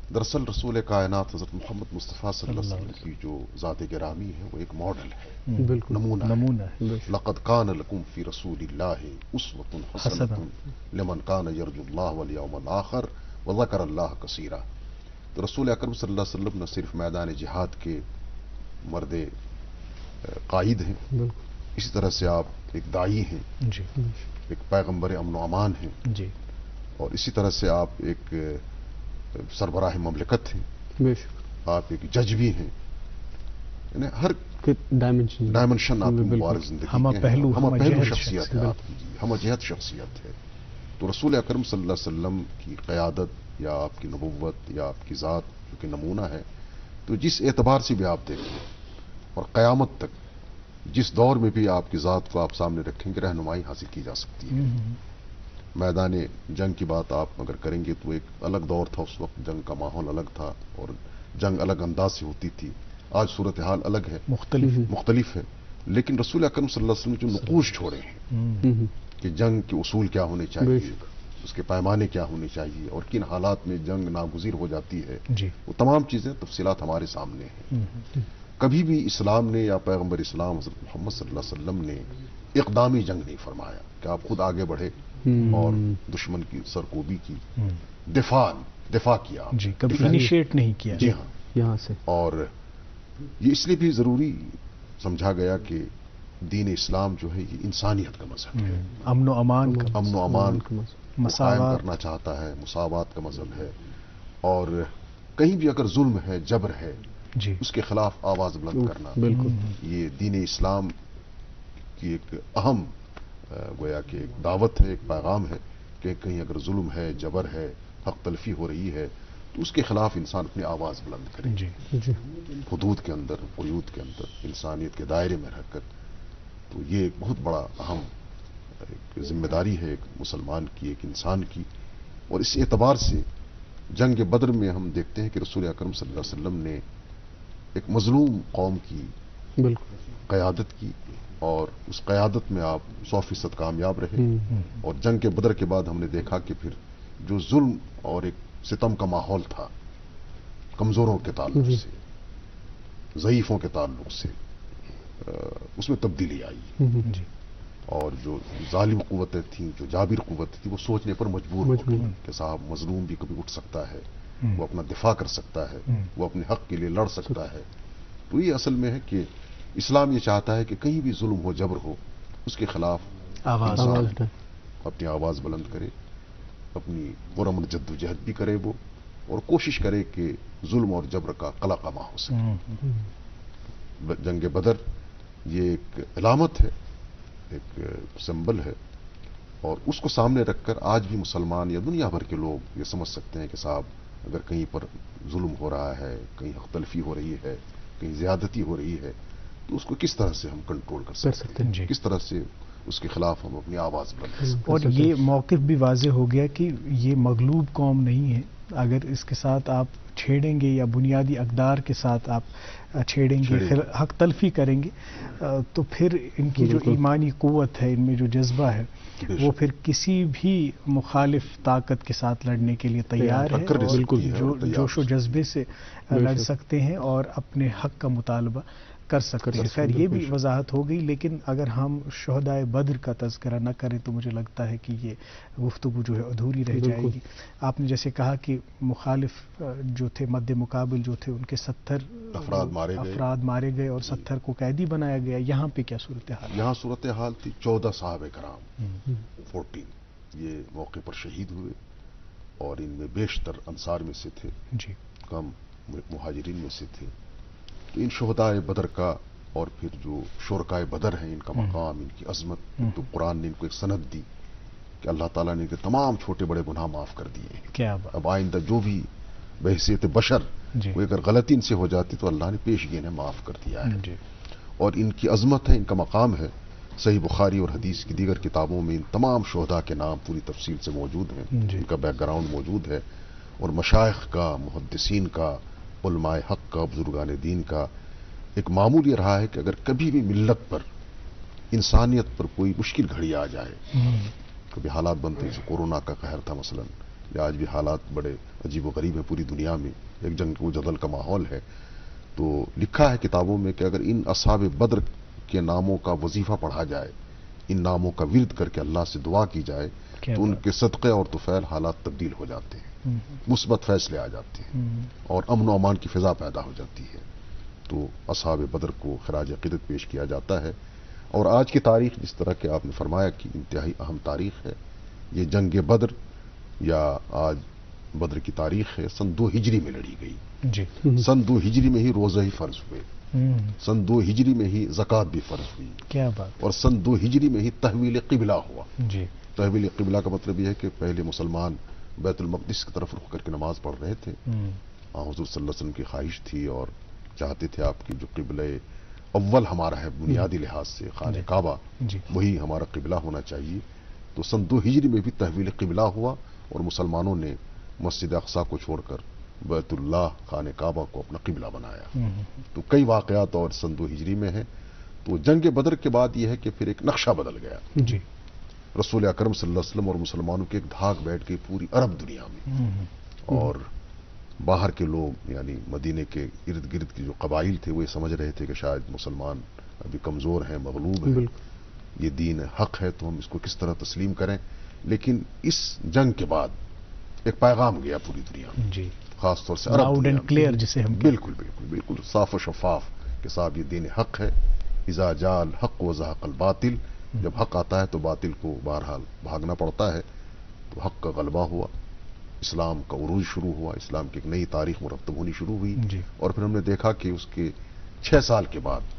دراصل رسول کائنات حضرت محمد مصطفیٰ صلی اللہ علیہ وسلم کی جو ذات گرامی ہے وہ ایک ماڈل ہے، بالکل نمونہ ہے. ہے. لقد کان لکم فی رسول اللہ اسوۃ حسنۃ لمن کان یرجو اللہ والیوم الآخر وذکر اللہ کثیرا. تو رسول اکرم صلی اللہ علیہ وسلم نہ صرف میدان جہاد کے مرد قائد ہیں، بالکل اسی طرح سے آپ ایک داعی ہیں، جی ایک پیغمبر امن و امان ہیں، جی اور اسی طرح سے آپ ایک سربراہ مملکت ہیں، بے شک آپ ایک جج بھی ہیں. یعنی ہر ڈائمنشن آپ کی مبارک زندگی ہمہ کے ہیں. پہلو، ہمہ ہمہ پہلو جہت شخصیت ہے آپ کی، جی ہمہ جہت شخصیت ہے. تو رسول اکرم صلی اللہ علیہ وسلم کی قیادت یا آپ کی نبوت یا آپ کی ذات جو کہ نمونہ ہے، تو جس اعتبار سے بھی آپ دیکھیں اور قیامت تک جس دور میں بھی آپ کی ذات کو آپ سامنے رکھیں گے رہنمائی حاصل کی جا سکتی ہے. میدان جنگ کی بات آپ اگر کریں گے تو ایک الگ دور تھا، اس وقت جنگ کا ماحول الگ تھا اور جنگ الگ انداز سے ہوتی تھی. آج صورتحال الگ ہے، مختلف ہے. لیکن رسول اکرم صلی اللہ علیہ وسلم جو نقوش چھوڑے ہیں کہ جنگ کے اصول کیا ہونے چاہیے، اس کے پیمانے کیا ہونے چاہیے اور کن حالات میں جنگ ناگزیر ہو جاتی ہے، جی وہ تمام چیزیں تفصیلات ہمارے سامنے ہیں. کبھی بھی اسلام نے یا پیغمبر اسلام حضرت محمد صلی اللہ علیہ وسلم نے اقدامی جنگ نہیں فرمایا کہ آپ خود آگے بڑھے اور دشمن کی سرکوبی کی، دفاع کیا. جی کبھی انیشیٹ نہیں کیا. جی ہاں، یہاں سے. اور یہ اس لیے بھی ضروری سمجھا گیا کہ دین اسلام جو ہے یہ انسانیت کا مذہب ہے، امن و امان کا، امن و امان کو قائم مساوات کرنا چاہتا ہے، مساوات کا مذہب ہے. اور کہیں بھی اگر ظلم ہے، جبر ہے، جی اس کے خلاف آواز بلند کرنا، بالکل یہ دین اسلام کی ایک اہم گویا کہ ایک دعوت ہے، ایک پیغام ہے کہ کہیں اگر ظلم ہے، جبر ہے، حق تلفی ہو رہی ہے تو اس کے خلاف انسان اپنی آواز بلند کرے، جی جی حدود کے اندر، قیود کے اندر، انسانیت کے دائرے میں رہ کر. تو یہ ایک بہت بڑا اہم ایک ذمہ داری ہے ایک مسلمان کی، ایک انسان کی. اور اس اعتبار سے جنگ بدر میں ہم دیکھتے ہیں کہ رسول اکرم صلی اللہ علیہ وسلم نے ایک مظلوم قوم کی بالکل قیادت کی اور اس قیادت میں آپ 100% کامیاب رہے. اور جنگ کے بدر کے بعد ہم نے دیکھا کہ پھر جو ظلم اور ایک ستم کا ماحول تھا، کمزوروں کے تعلق سے، ضعیفوں کے تعلق سے، اس میں تبدیلی آئی. جی اور جو ظالم قوتیں تھیں، جو جابر قوتیں تھیں، وہ سوچنے پر مجبور ہو گئی کہ صاحب مظلوم بھی کبھی اٹھ سکتا ہے، وہ اپنا دفاع کر سکتا ہے، وہ اپنے حق کے لیے لڑ سکتا ہے. تو یہ اصل میں ہے کہ اسلام یہ چاہتا ہے کہ کہیں بھی ظلم ہو، جبر ہو، اس کے خلاف آواز اپنی آواز بلند کرے، اپنی پرامن جد و جہد بھی کرے وہ، اور کوشش کرے کہ ظلم اور جبر کا قلقمہ ہو سکے. جنگ بدر یہ ایک علامت ہے، ایک سمبل ہے، اور اس کو سامنے رکھ کر آج بھی مسلمان یا دنیا بھر کے لوگ یہ سمجھ سکتے ہیں کہ صاحب اگر کہیں پر ظلم ہو رہا ہے، کہیں حق تلفی ہو رہی ہے، کہیں زیادتی ہو رہی ہے، تو اس کو کس طرح سے ہم کنٹرول کر سکتے ہیں، کس طرح سے اس کے خلاف ہم اپنی آواز بلند کر سکتے ہیں. اور یہ موقف بھی واضح ہو گیا کہ یہ مغلوب قوم نہیں ہے. اگر اس کے ساتھ آپ چھیڑیں گے یا بنیادی اقدار کے ساتھ آپ چھیڑیں گے، حق تلفی کریں گے، تو پھر ان کی جو ایمانی قوت ہے، ان میں جو جذبہ ہے، وہ پھر کسی بھی مخالف طاقت کے ساتھ لڑنے کے لیے تیار ہے، اور جوش و جذبے سے لڑ سکتے ہیں اور اپنے حق کا مطالبہ کر سکتے ہیں. خیر یہ بھی وضاحت ہو گئی، لیکن اگر ہم شہدائے بدر کا تذکرہ نہ کریں تو مجھے لگتا ہے کہ یہ گفتگو جو ہے ادھوری رہ جائے گی. آپ نے جیسے کہا کہ مخالف جو تھے، مد مقابل جو تھے، ان کے 70 افراد مارے گئے اور 70 کو قیدی بنایا گیا. یہاں پہ کیا صورتحال؟ یہاں صورتحال تھی 14 صحابہ کرام، 14 یہ موقع پر شہید ہوئے، اور ان میں بیشتر انصار میں سے تھے، جی کم مہاجرین میں سے تھے. تو ان شہدائے بدر کا اور پھر جو شرکائے بدر ہیں، ان کا مقام، ان کی عظمت، تو قرآن نے ان کو ایک سند دی کہ اللہ تعالیٰ نے تمام چھوٹے بڑے گناہ معاف کر دیے ہیں. کیا بات. اب آئندہ جو بھی بحیثیت بشر کوئی اگر غلطی ان سے ہو جاتی تو اللہ نے پیشگی انہیں معاف کر دیا ہے. اور ان کی عظمت ہے، ان کا مقام ہے۔ صحیح بخاری اور حدیث کی دیگر کتابوں میں ان تمام شہداء کے نام پوری تفصیل سے موجود ہیں، ان کا بیک گراؤنڈ موجود ہے، اور مشائخ کا، محدثین کا، علماء حق کا، بزرگان دین کا ایک معمول یہ رہا ہے کہ اگر کبھی بھی ملت پر، انسانیت پر کوئی مشکل گھڑی آ جائے، کبھی حالات بنتے جیسے کورونا کا قہر تھا مثلا، یا آج بھی حالات بڑے عجیب و غریب ہیں پوری دنیا میں، ایک جنگ و جدل کا ماحول ہے، تو لکھا ہے کتابوں میں کہ اگر ان اصحاب بدر کے ناموں کا وظیفہ پڑھا جائے، ان ناموں کا ورد کر کے اللہ سے دعا کی جائے، تو ان کے صدقے اور طفیل حالات تبدیل ہو جاتے ہیں، مثبت فیصلے آ جاتے ہیں، اور امن و امان کی فضا پیدا ہو جاتی ہے۔ تو اصحاب بدر کو خراج عقیدت پیش کیا جاتا ہے۔ اور آج کی تاریخ، جس طرح کہ آپ نے فرمایا کہ انتہائی اہم تاریخ ہے، یہ جنگ بدر، یا آج بدر کی تاریخ ہے، سن 2 ہجری میں لڑی گئی۔ سن 2 ہجری میں ہی روزہ ہی فرض ہوئے، سن 2 ہجری میں ہی زکوٰۃ بھی فرض ہوئی، کیا بات، اور سن 2 ہجری میں ہی تحویل قبلہ ہوا۔ تحویل قبلہ کا مطلب یہ ہے کہ پہلے مسلمان بیت المقدس کی طرف رخ کر کے نماز پڑھ رہے تھے، حضور صلی اللہ علیہ وسلم کی خواہش تھی اور چاہتے تھے آپ کی جو قبلہ اول ہمارا ہے بنیادی لحاظ سے خانہ کعبہ، وہی ہمارا قبلہ ہونا چاہیے۔ تو سن 2 ہجری میں بھی تحویل قبلہ ہوا، اور مسلمانوں نے مسجد اقصیٰ کو چھوڑ کر بیت اللہ خانہ کعبہ کو اپنا قبلہ بنایا۔ تو کئی واقعات اور سن 2 ہجری میں ہیں۔ تو جنگ بدر کے بعد یہ ہے کہ پھر ایک نقشہ بدل گیا، رسول اکرم صلی اللہ علیہ وسلم اور مسلمانوں کی ایک دھاک بیٹھ گئی پوری عرب دنیا میں، اور باہر کے لوگ یعنی مدینے کے ارد گرد کے جو قبائل تھے وہ یہ سمجھ رہے تھے کہ شاید مسلمان ابھی کمزور ہیں، مغلوب ہیں، یہ دین حق ہے تو ہم اس کو کس طرح تسلیم کریں۔ لیکن اس جنگ کے بعد ایک پیغام گیا پوری دنیا میں، خاص طور سے عرب دنیا میں، کلیئر جسے ہم بالکل بالکل بالکل صاف و شفاف کہ صاحب یہ دین حق ہے۔ اذا جاء الحق وزهق الباطل، جب حق آتا ہے تو باطل کو بہرحال بھاگنا پڑتا ہے، تو حق کا غلبہ ہوا، اسلام کا عروج شروع ہوا، اسلام کی ایک نئی تاریخ مرتب ہونی شروع ہوئی۔ اور پھر ہم نے دیکھا کہ اس کے 6 سال کے بعد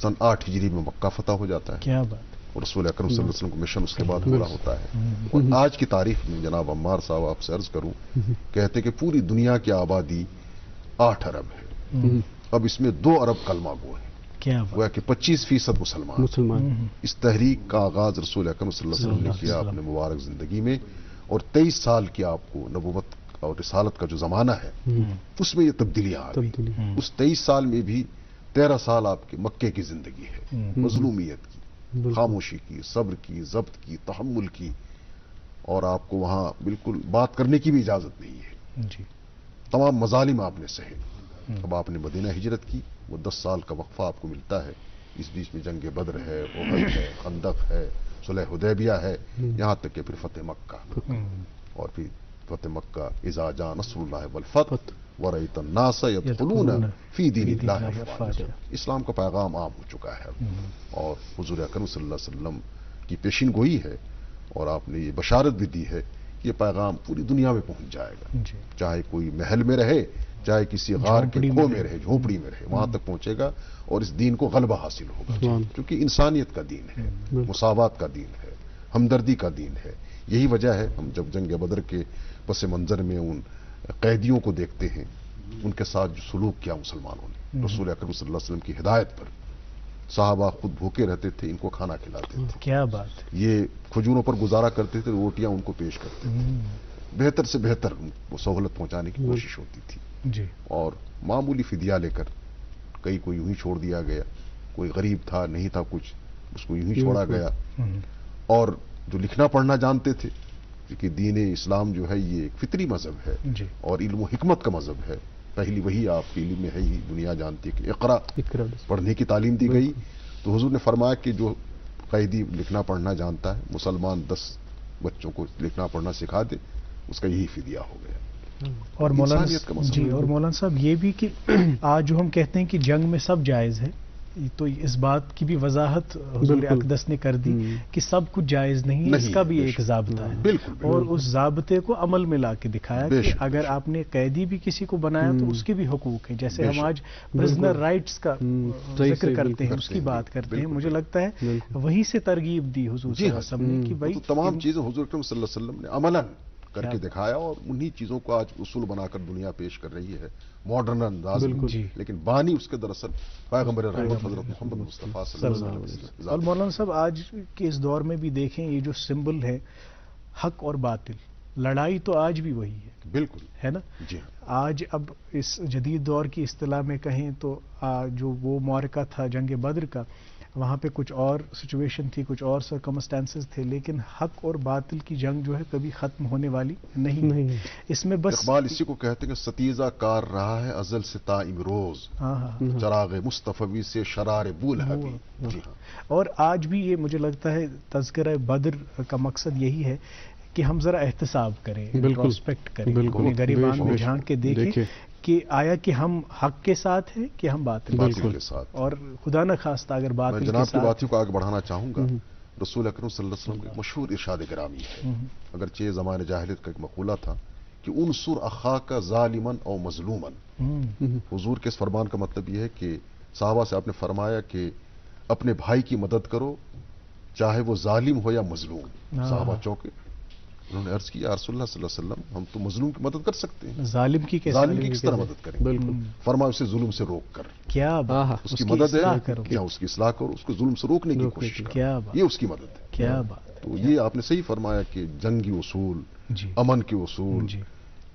سن 8 ہجری میں مکہ فتح ہو جاتا ہے، کیا بات، اور رسول اکرم صلی اللہ علیہ وسلم کو مشن اس کے بعد پورا ہوتا ہے۔ اور آج کی تاریخ میں جناب عمار صاحب آپ سے عرض کروں، کہتے کہ پوری دنیا کی آبادی 8 ارب ہے، اب اس میں 2 ارب کلمہ گو ہیں، گویا کہ 25% مسلمان۔ اس تحریک کا آغاز رسول اکرم صلی اللہ علیہ وسلم نے کیا اپنے مبارک زندگی میں، اور 23 سال کی آپ کو نبوت اور رسالت کا جو زمانہ ہے اس میں یہ تبدیلیاں آ گئی۔ اس 23 سال میں بھی 13 سال آپ کے مکے کی زندگی ہے، مظلومیت کی، خاموشی کی، صبر کی، ضبط کی، تحمل کی، اور آپ کو وہاں بالکل بات کرنے کی بھی اجازت نہیں ہے، تمام مظالم آپ نے سہے۔ اب آپ نے مدینہ ہجرت کی، وہ 10 سال کا وقفہ آپ کو ملتا ہے، اس بیچ میں جنگ بدر ہے، احد ہے، خندق ہے، صلح حدیبیہ ہے، یہاں تک کہ پھر فتح مکہ، اور پھر فتح مکہ اذا جاء نصر اللہ والفتح ورأیت الناس يدخلون فی دین اللہ افواجا۔ اسلام کا پیغام عام ہو چکا ہے، اور حضور اکرم صلی اللہ علیہ وسلم کی پیشین گوئی ہے، اور آپ نے یہ بشارت بھی دی ہے کہ یہ پیغام پوری دنیا میں پہنچ جائے گا، چاہے کوئی محل میں رہے، چاہے کسی غار کے کھو میں رہے، جھونپڑی میں رہے، وہاں تک پہنچے گا، اور اس دین کو غلبہ حاصل ہوگا، کیونکہ انسانیت کا دین ہے، مساوات کا دین ہے، ہمدردی کا دین ہے۔ یہی وجہ ہے ہم جب جنگ بدر کے پس منظر میں ان قیدیوں کو دیکھتے ہیں، ان کے ساتھ جو سلوک کیا مسلمانوں نے، رسول اکرم صلی اللہ علیہ وسلم کی ہدایت پر، صحابہ خود بھوکے رہتے تھے، ان کو کھانا کھلاتے تھے، کیا بات، یہ کھجوروں پر گزارا کرتے تھے، روٹیاں ان کو پیش کرتے تھے، بہتر سے بہتر وہ سہولت پہنچانے کی کوشش ہوتی تھی، اور معمولی فدیہ لے کر کئی کو یوں ہی چھوڑ دیا گیا، کوئی غریب تھا نہیں تھا کچھ، اس کو یوں ہی چھوڑا گیا۔ اور جو لکھنا پڑھنا جانتے تھے، کہ دین اسلام جو ہے یہ ایک فطری مذہب ہے، اور علم و حکمت کا مذہب ہے، پہلی وہی آپ کے علم میں ہے ہی، دنیا جانتی ہے کہ اقرا پڑھنے کی تعلیم دی گئی۔ تو حضور نے فرمایا کہ جو قیدی لکھنا پڑھنا جانتا ہے، مسلمان 10 بچوں کو لکھنا پڑھنا سکھا دے، اس کا یہی فدیہ ہو گیا۔ اور مولانا صاحب یہ بھی کہ آج جو ہم کہتے ہیں کہ جنگ میں سب جائز ہے، تو اس بات کی بھی وضاحت حضور اقدس نے کر دی کہ سب کچھ جائز نہیں ہے، اس کا بھی ایک ضابطہ ہے، اور اس ضابطے کو عمل میں لا کے دکھایا کہ اگر آپ نے قیدی بھی کسی کو بنایا تو اس کے بھی حقوق ہیں، جیسے ہم آج پرزنر رائٹس کا ذکر کرتے ہیں، اس کی بات کرتے ہیں، مجھے لگتا ہے وہیں سے ترغیب دی حضور صلی اللہ علیہ وسلم نے کہ بھائی تمام چیزیں حضور اکرم صلی اللہ علیہ وسلم نے عملاً کر کے دکھایا اور انہی چیزوں کو آج اصول بنا کر دنیا پیش کر رہی ہے ماڈرن انداز میں. لیکن بانی اس کے دراصل پیغمبر رحمت حضرت محمد مصطفیٰ صلی اللہ علیہ وسلم. اور مولانا صاحب آج کے اس دور میں بھی دیکھیں یہ جو سمبل ہے حق اور باطل، لڑائی تو آج بھی وہی ہے. بالکل ہے نا. جی ہاں. آج اب اس جدید دور کی اصطلاح میں کہیں تو جو وہ معرکہ تھا جنگ بدر کا، وہاں پہ کچھ اور سچویشن تھی، کچھ اور سرکمسٹانسز تھے، لیکن حق اور باطل کی جنگ جو ہے کبھی ختم ہونے والی نہیں. اس میں بس اقبال اسی کو کہتے ہیں کہ ستیزہ کار رہا ہے ازل سے تا امروز، چراغ مصطفی سے شرار بولہبی. جی ہاں. اور آج بھی یہ مجھے لگتا ہے تذکرہ بدر کا مقصد یہی ہے کہ ہم ذرا احتساب کریں، انٹروسپیکٹ کریں، اپنے گریبان میں جھانک کے دیکھیں کہ آیا کہ ہم حق کے ساتھ ہیں کہ ہم باطل کے ساتھ. اور خدا نہ خواستہ اگر باطل کے ساتھ. جناب کی باتوں کو آگے بڑھانا چاہوں گا. رسول اکرم صلی اللہ علیہ وسلم کا مشہور ارشاد گرامی ہے، اگرچہ زمانے جاہلیت کا ایک مقولہ تھا کہ انصر اخاک ظالما او مظلوما. حضور کے اس فرمان کا مطلب یہ ہے کہ صحابہ سے آپ نے فرمایا کہ اپنے بھائی کی مدد کرو چاہے وہ ظالم ہو یا مظلوم. صحابہ چونکے، انہوں نے عرض کی یا رسول اللہ صلی اللہ علیہ وسلم ہم تو مظلوم کی مدد کر سکتے ہیں، ظالم کی کس طرح مدد کریں؟ فرمایا اسے ظلم سے روک کر. کیا بات، اس کی مدد ہے کیا اس کی اصلاح کرو، اس کو ظلم سے روکنے کی کوشش کرو. کیا بات، یہ اس کی مدد ہے. کیا بات. تو یہ آپ نے صحیح فرمایا کہ جنگی اصول، امن کے اصول،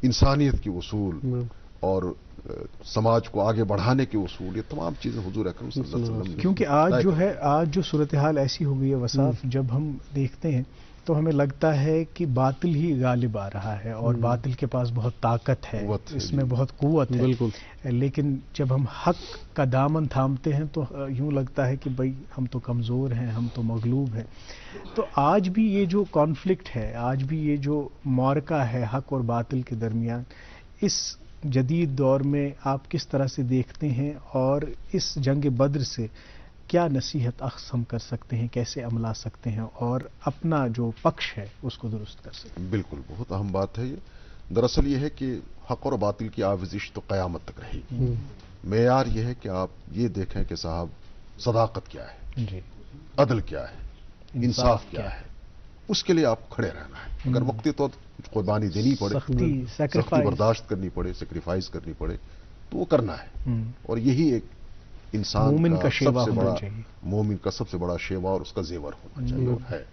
انسانیت کے اصول اور سماج کو آگے بڑھانے کے اصول، یہ تمام چیزیں حضور اکرم صلی اللہ علیہ وسلم نے. کیونکہ آج جو صورتحال ایسی ہو گئی ہے وصاف، جب ہم دیکھتے ہیں تو ہمیں لگتا ہے کہ باطل ہی غالب آ رہا ہے اور باطل کے پاس بہت طاقت ہے، اس میں بہت قوت ہے. بالکل. لیکن جب ہم حق کا دامن تھامتے ہیں تو یوں لگتا ہے کہ بھئی ہم تو کمزور ہیں، ہم تو مغلوب ہیں. تو آج بھی یہ جو کانفلکٹ ہے، آج بھی یہ جو معرکہ ہے حق اور باطل کے درمیان، اس جدید دور میں آپ کس طرح سے دیکھتے ہیں اور اس جنگ بدر سے کیا نصیحت اخذ ہم کر سکتے ہیں، کیسے عملا سکتے ہیں اور اپنا جو پکش ہے اس کو درست کر سکتے ہیں؟ بالکل بہت اہم بات ہے یہ. دراصل یہ ہے کہ حق اور باطل کی آویزش تو قیامت تک رہے گی. معیار یہ ہے کہ آپ یہ دیکھیں کہ صاحب صداقت کیا ہے، عدل کیا ہے، انصاف کیا ہے، اس کے لیے آپ کھڑے رہنا ہے. اگر وقتی طور قربانی دینی پڑے، سختی برداشت کرنی پڑے، سیکریفائز کرنی پڑے تو وہ کرنا ہے. اور یہی ایک انسان مومن کا سب سے بڑا، مومن کا سب سے بڑا شیوا اور اس کا زیور ہونا چاہیے ہے.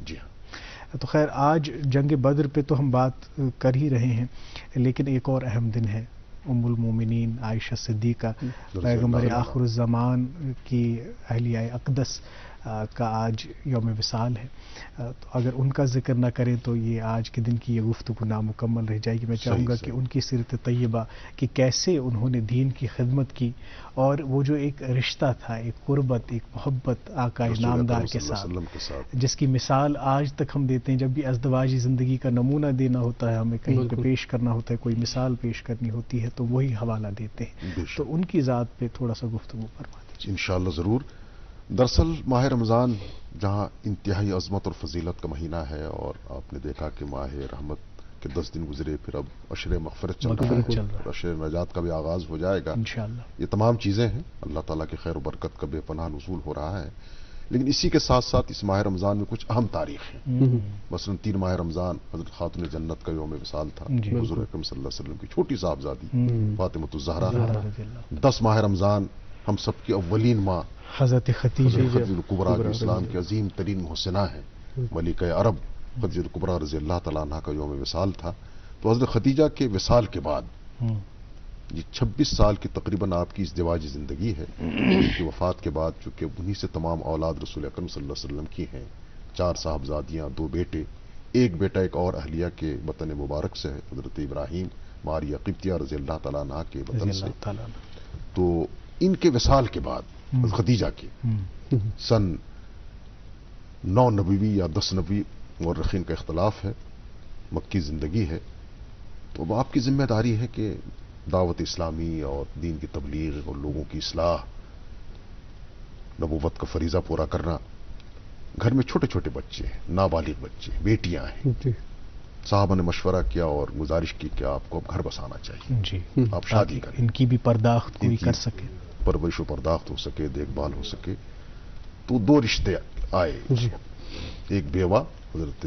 جی ہاں. تو خیر آج جنگ بدر پہ تو ہم بات کر ہی رہے ہیں، لیکن ایک اور اہم دن ہے ام المومنین عائشہ صدیقہ، پیغمبر آخر الزمان کی اہلیہ اقدس کا آج یوم وصال ہے. تو اگر ان کا ذکر نہ کریں تو یہ آج کے دن کی یہ گفتگو نامکمل رہ جائے گی. میں چاہوں گا کہ ان کی سیرت طیبہ کہ کیسے انہوں نے دین کی خدمت کی اور وہ جو ایک رشتہ تھا، ایک قربت، ایک محبت آقا نامدار کے ساتھ، جس کی مثال آج تک ہم دیتے ہیں. جب بھی ازدواجی زندگی کا نمونہ دینا ہوتا ہے، ہمیں کہیں پہ پیش کرنا ہوتا ہے، کوئی مثال پیش کرنی ہوتی ہے تو وہی حوالہ دیتے ہیں. تو ان کی ذات پہ تھوڑا سا گفتگو فرما دیجیے. انشاءاللہ ضرور. دراصل ماہ رمضان جہاں انتہائی عظمت اور فضیلت کا مہینہ ہے، اور آپ نے دیکھا کہ ماہ رحمت کے 10 دن گزرے، پھر اب عشر مغفرت چل رہا ہے اور عشر نجات کا بھی آغاز ہو جائے گا انشاءاللہ. یہ تمام چیزیں ہیں، اللہ تعالیٰ کی خیر و برکت کا بے پناہ نزول ہو رہا ہے. لیکن اسی کے ساتھ ساتھ اس ماہ رمضان میں کچھ اہم تاریخ ہیں. مثلا 3 ماہ رمضان حضرت خاتون جنت کا یوم وصال تھا، حضور اکرم صلی اللہ علیہ وسلم کی چھوٹی صاحبزادی فاطمۃ الزہرا. 10 ماہ رمضان ہم سب کی اولین ماں حضرت خدیجہ الکبریٰ جو اسلام کی عظیم ترین محسنہ ہیں، ملکہ عرب خدیجہ الکبریٰ رضی اللہ تعالیٰ عنہ کا یوم وصال تھا. تو حضرت خدیجہ کے وصال کے بعد یہ 26 سال کی تقریباً آپ کی ازدواجی زندگی ہے. ان کی وفات کے بعد چونکہ انہی سے تمام اولاد رسول اکرم صلی اللہ علیہ وسلم کی ہیں، 4 صاحبزادیاں، 2 بیٹے، ایک بیٹا ایک اور اہلیہ کے وطن مبارک سے ہے، حضرت ابراہیم ماریہ قبطیہ رضی اللہ تعالیٰ عنہ کے وطن سے. تو ان کے وصال کے بعد خدیجہ کے سن 9 نبوی یا 10 نبوی مورخین کا اختلاف ہے، مکی زندگی ہے. تو اب آپ کی ذمہ داری ہے کہ دعوت اسلامی اور دین کی تبلیغ اور لوگوں کی اصلاح، نبوت کا فریضہ پورا کرنا. گھر میں چھوٹے چھوٹے بچے ہیں، نابالغ بچے، بیٹیاں ہیں. صاحبہ نے مشورہ کیا اور گزارش کی کہ آپ کو اب گھر بسانا چاہیے. جی، آپ شادی کریں، ان کی بھی پرداخت کوئی کر سکے، پرورش و پرداخت ہو سکے، دیکھ بھال ہو سکے. تو 2 رشتے آئے. ایک بیوہ حضرت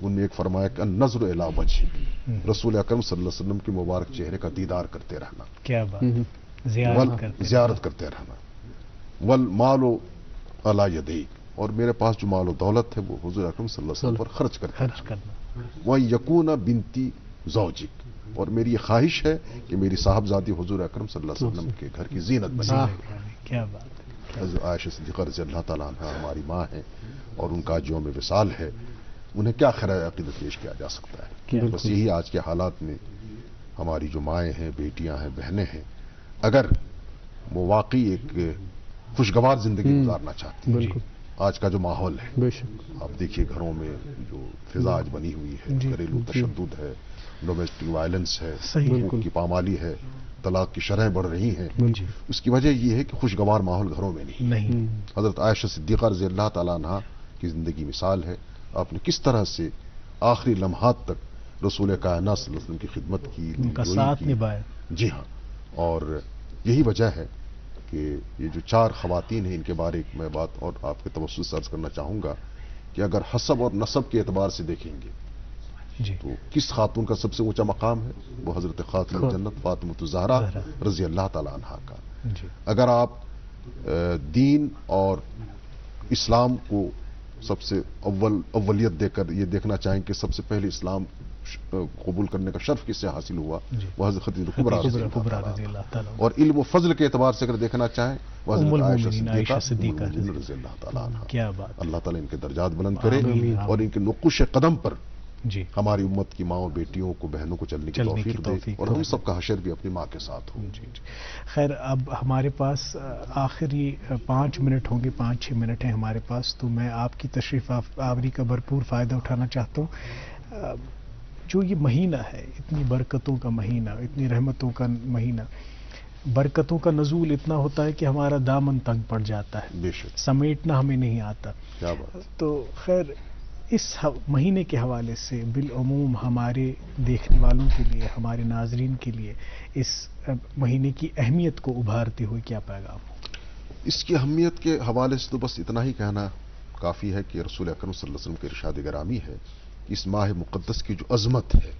ان میں ایک فرمایا کہ النظر الی وجہ، رسول اکرم صلی اللہ علیہ وسلم کے مبارک چہرے کا دیدار کرتے رہنا، کیا بات، زیارت کرتے رہنا، والمال علی یدیک، اور میرے پاس جو مال و دولت ہے وہ حضور اکرم صلی اللہ علیہ وسلم پر خرچ کرنا، وَيَكُونَ بِنْتِ زَوْجِكَ، اور میری یہ خواہش ہے کہ میری صاحبزادی حضور اکرم صلی اللہ علیہ وسلم کے گھر کی زینت بنے۔ کیا بات ہے، حضرت عائشہ صدیقہ رضی اللہ تعالیٰ عنہ ہماری ماں ہیں اور ان کا یوم وصال ہے، انہیں کیا خراج عقیدت پیش کیا جا سکتا ہے؟ بس یہی آج کے حالات میں ہماری جو مائیں ہیں، بیٹیاں ہیں، بہنیں ہیں، اگر وہ واقعی ایک خوشگوار زندگی گزارنا چاہتی ہیں، آج کا جو ماحول ہے آپ دیکھیے، گھروں میں جو فضا آج بنی ہوئی ہے، گھریلو تشدد ہے، ڈومیسٹک وائلنس ہے، حقوق کی پامالی ہے، طلاق کی شرح بڑھ رہی ہیں، اس کی وجہ یہ ہے کہ خوشگوار ماحول گھروں میں نہیں۔ حضرت عائشہ صدیقہ رضی اللہ تعالیٰ عنہ کی زندگی مثال ہے، آپ نے کس طرح سے آخری لمحات تک رسول کائنات صلی اللہ علیہ وسلم کی خدمت کی، ان کا ساتھ نبھایا۔ جی ہاں، اور یہی وجہ ہے کہ یہ جو 4 خواتین ہیں، ان کے بارے میں بات اور آپ کے توسط سے عرض کرنا چاہوں گا کہ اگر حسب اور نسب کے اعتبار سے دیکھیں گے تو کس خاتون کا سب سے اونچا مقام ہے؟ وہ حضرت خاتون جنت فاطمہ الزہرا رضی اللہ تعالی عنہا کا۔ اگر آپ دین اور اسلام کو سب سے اولیت دے کر یہ دیکھنا چاہیں کہ سب سے پہلے اسلام قبول کرنے کا شرف کس سے حاصل ہوا، وہ حضرت خدیجہ کبریٰ رضی اللہ تعالیٰ، اور علم و فضل کے اعتبار سے اگر دیکھنا چاہیں وہ حضرت عائشہ صدیقہ رضی اللہ تعالیٰ عنہا۔ کیا بات، اللہ تعالیٰ ان کے درجات بلند کرے اور ان کے نقوش قدم پر ہماری امت کی ماں اور بیٹیوں کو، بہنوں کو چلنے کی توفیق دے، اور ہم سب کا حشر بھی اپنی ماں کے ساتھ ہو۔ خیر، اب ہمارے پاس آخری 5 منٹ ہوں گے، 5-6 منٹ ہیں ہمارے پاس، تو میں آپ کی تشریف آوری کا بھرپور فائدہ اٹھانا چاہتا ہوں۔ جو یہ مہینہ ہے، اتنی برکتوں کا مہینہ، اتنی رحمتوں کا مہینہ، برکتوں کا نزول اتنا ہوتا ہے کہ ہمارا دامن تنگ پڑ جاتا ہے، بے شک سمیٹنا ہمیں نہیں آتا۔ کیا بات۔ تو خیر، اس مہینے کے حوالے سے بالعموم ہمارے دیکھنے والوں کے لیے، ہمارے ناظرین کے لیے اس مہینے کی اہمیت کو ابھارتے ہوئے کیا پیغام ہو؟ اس کی اہمیت کے حوالے سے تو بس اتنا ہی کہنا کافی ہے کہ رسول اکرم صلی اللہ علیہ وسلم کے ارشاد گرامی ہے، اس ماہ مقدس کی جو عظمت ہے،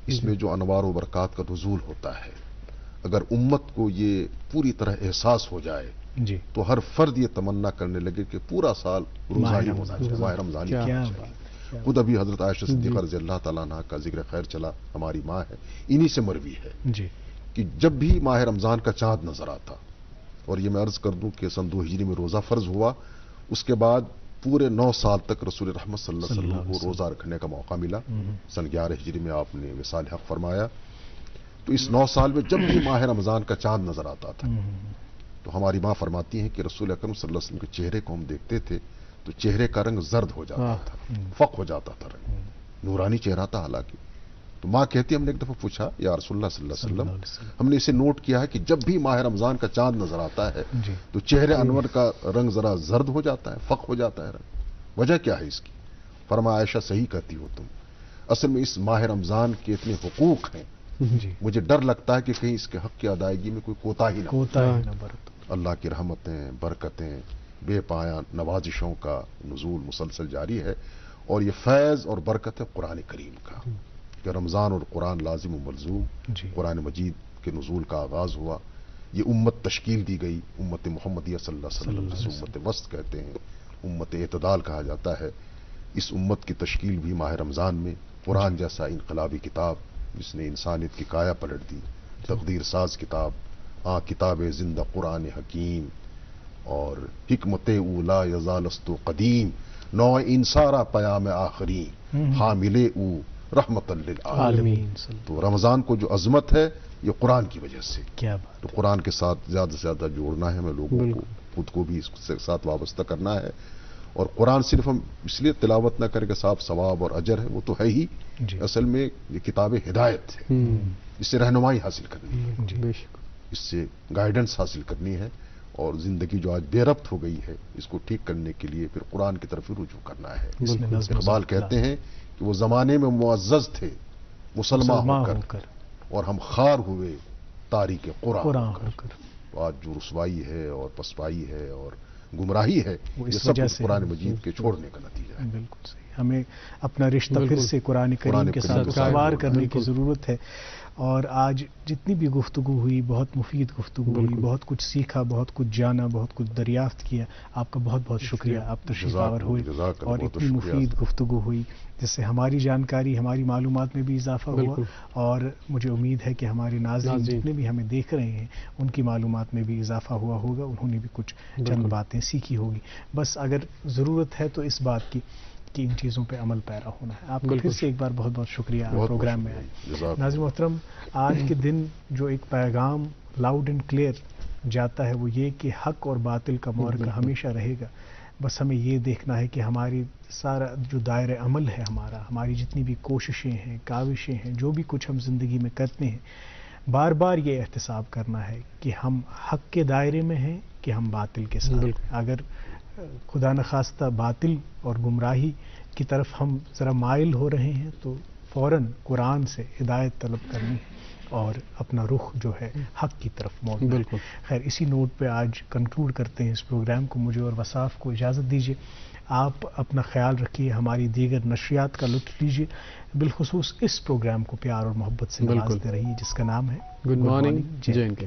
اس میں جو انوار و برکات کا نزول ہوتا ہے، اگر امت کو یہ پوری طرح احساس ہو جائے تو ہر فرد یہ تمنا کرنے لگے کہ پورا سال روزہ ہی ہونا چاہیے، ماہ رمضان ہی ہونا چاہیے۔ خود ابھی حضرت عائشہ صدیقہ رضی اللہ تعالیٰ عنہ کا ذکر خیر چلا، ہماری ماں ہے، انہی سے مروی ہے کہ جب بھی ماہ رمضان کا چاند نظر آتا، اور یہ میں عرض کر دوں کہ سن 2 ہجری میں روزہ فرض ہوا، اس کے بعد پورے 9 سال تک رسول رحمت صلی اللہ علیہ وسلم کو روزہ رکھنے کا موقع ملا۔ سن 11 ہجری میں آپ نے وصال حق فرمایا، تو اس 9 سال میں جب بھی ماہ رمضان کا چاند نظر آتا تھا تو ہماری ماں فرماتی ہیں کہ رسول اکرم صلی اللہ علیہ وسلم کے چہرے کو ہم دیکھتے تھے تو چہرے کا رنگ زرد ہو جاتا تھا، فق ہو جاتا تھا رنگ، نورانی چہرہ تھا حالانکہ۔ تو ماں کہتی، ہم نے ایک دفعہ پوچھا، یا رسول اللہ صلی اللہ علیہ وسلم، ہم نے اسے نوٹ کیا ہے کہ جب بھی ماہ رمضان کا چاند نظر آتا ہے تو چہرے انور کا رنگ ذرا زرد ہو جاتا ہے، فق ہو جاتا ہے رنگ، وجہ کیا ہے اس کی؟ فرمایا عائشہ صحیح کہتی ہو تم، اصل میں اس ماہ رمضان کے اتنے حقوق ہیں، مجھے ڈر لگتا ہے کہ کہیں اس کے حق کی ادائیگی میں کوئی کوتاہی نہ برتوں۔ اللہ کی رحمتیں، برکتیں، بے پایان نوازشوں کا نزول مسلسل جاری ہے، اور یہ فیض اور برکت ہے قرآن کریم کا کہ رمضان اور قرآن لازم و ملزوم، قرآن مجید کے نزول کا آغاز ہوا، یہ امت تشکیل دی گئی، امت محمدیہ صلی اللہ علیہ وسلم، جسے امت وسط کہتے ہیں، امت اعتدال کہا جاتا ہے۔ اس امت کی تشکیل بھی ماہ رمضان میں، قرآن جیسا انقلابی کتاب جس نے انسانیت کی کایا پلٹ دی، تقدیر ساز کتاب، کتاب زندہ قرآن حکیم، اور حکمت اولا یزالست قدیم، نوع انصارا پیام آخرین، حامل او رحمت للعالمین۔ تو رمضان کو جو عظمت ہے یہ قرآن کی وجہ سے، تو قرآن کے ساتھ زیادہ سے زیادہ جوڑنا ہے ہمیں لوگوں کو، خود کو بھی اس کے ساتھ وابستہ کرنا ہے، اور قرآن صرف ہم اس لیے تلاوت نہ کریں کہ صاحب ثواب اور اجر ہے، وہ تو ہے ہی، اصل میں یہ کتاب ہدایت ہے، اس سے رہنمائی حاصل کرنی ہے، اس سے گائیڈنس حاصل کرنی ہے، اور زندگی جو آج بے ربط ہو گئی ہے اس کو ٹھیک کرنے کے لیے پھر قرآن کی طرف رجوع کرنا ہے۔ اقبال کہتے ہیں کہ وہ زمانے میں معزز تھے مسلمان ہو کر، اور ہم خار ہوئے تاریک قرآن ہو کر۔ تو آج جو رسوائی ہے اور پسپائی ہے اور گمراہی ہے، یہ سب قرآن مجید کے چھوڑنے کا نتیجہ ہے۔ بالکل صحیح۔ ہمیں اپنا رشتہ پھر سے قرآن کریم کے ساتھ استوار کرنے کی ضرورت ہے. اور آج جتنی بھی گفتگو ہوئی بہت مفید گفتگو ہوئی، بہت کچھ سیکھا، بہت کچھ جانا، بہت کچھ دریافت کیا. آپ کا بہت بہت شکریہ، آپ تشریف آور ہوئے اور اتنی مفید گفتگو ہوئی جس سے ہماری جانکاری، ہماری معلومات میں بھی اضافہ ہوا، اور مجھے امید ہے کہ ہمارے ناظرین جتنے بھی ہمیں دیکھ رہے ہیں ان کی معلومات میں بھی اضافہ ہوا ہوگا، انہوں نے بھی کچھ چند باتیں سیکھی ہوگی. بس اگر ضرورت ہے تو اس بات کی کہ ان چیزوں پہ عمل پیرا ہونا ہے. آپ کا پھر سے ایک بار بہت بہت شکریہ پروگرام میں آئے. ناظرین محترم، آج کے دن جو ایک پیغام لاؤڈ اینڈ کلیئر جاتا ہے وہ یہ کہ حق اور باطل کا معرکہ ہمیشہ رہے گا. بس ہمیں یہ دیکھنا ہے کہ ہماری سارا جو دائرہ عمل ہے ہماری جتنی بھی کوششیں ہیں، کاوشیں ہیں، جو بھی کچھ ہم زندگی میں کرتے ہیں، بار بار یہ احتساب کرنا ہے کہ ہم حق کے دائرے میں ہیں کہ ہم باطل کے ساتھ. اگر خدا نخواستہ باطل اور گمراہی کی طرف ہم ذرا مائل ہو رہے ہیں تو فوراً قرآن سے ہدایت طلب کرنی ہے اور اپنا رخ جو ہے حق کی طرف موڑنا. بالکل. خیر، اسی نوٹ پہ آج کنکلوڈ کرتے ہیں اس پروگرام کو. مجھے اور وصاف کو اجازت دیجیے. آپ اپنا خیال رکھیے، ہماری دیگر نشریات کا لطف لیجیے، بالخصوص اس پروگرام کو پیار اور محبت سے نوازتے رہیے جس کا نام ہے گڈ مارننگ جے این کے.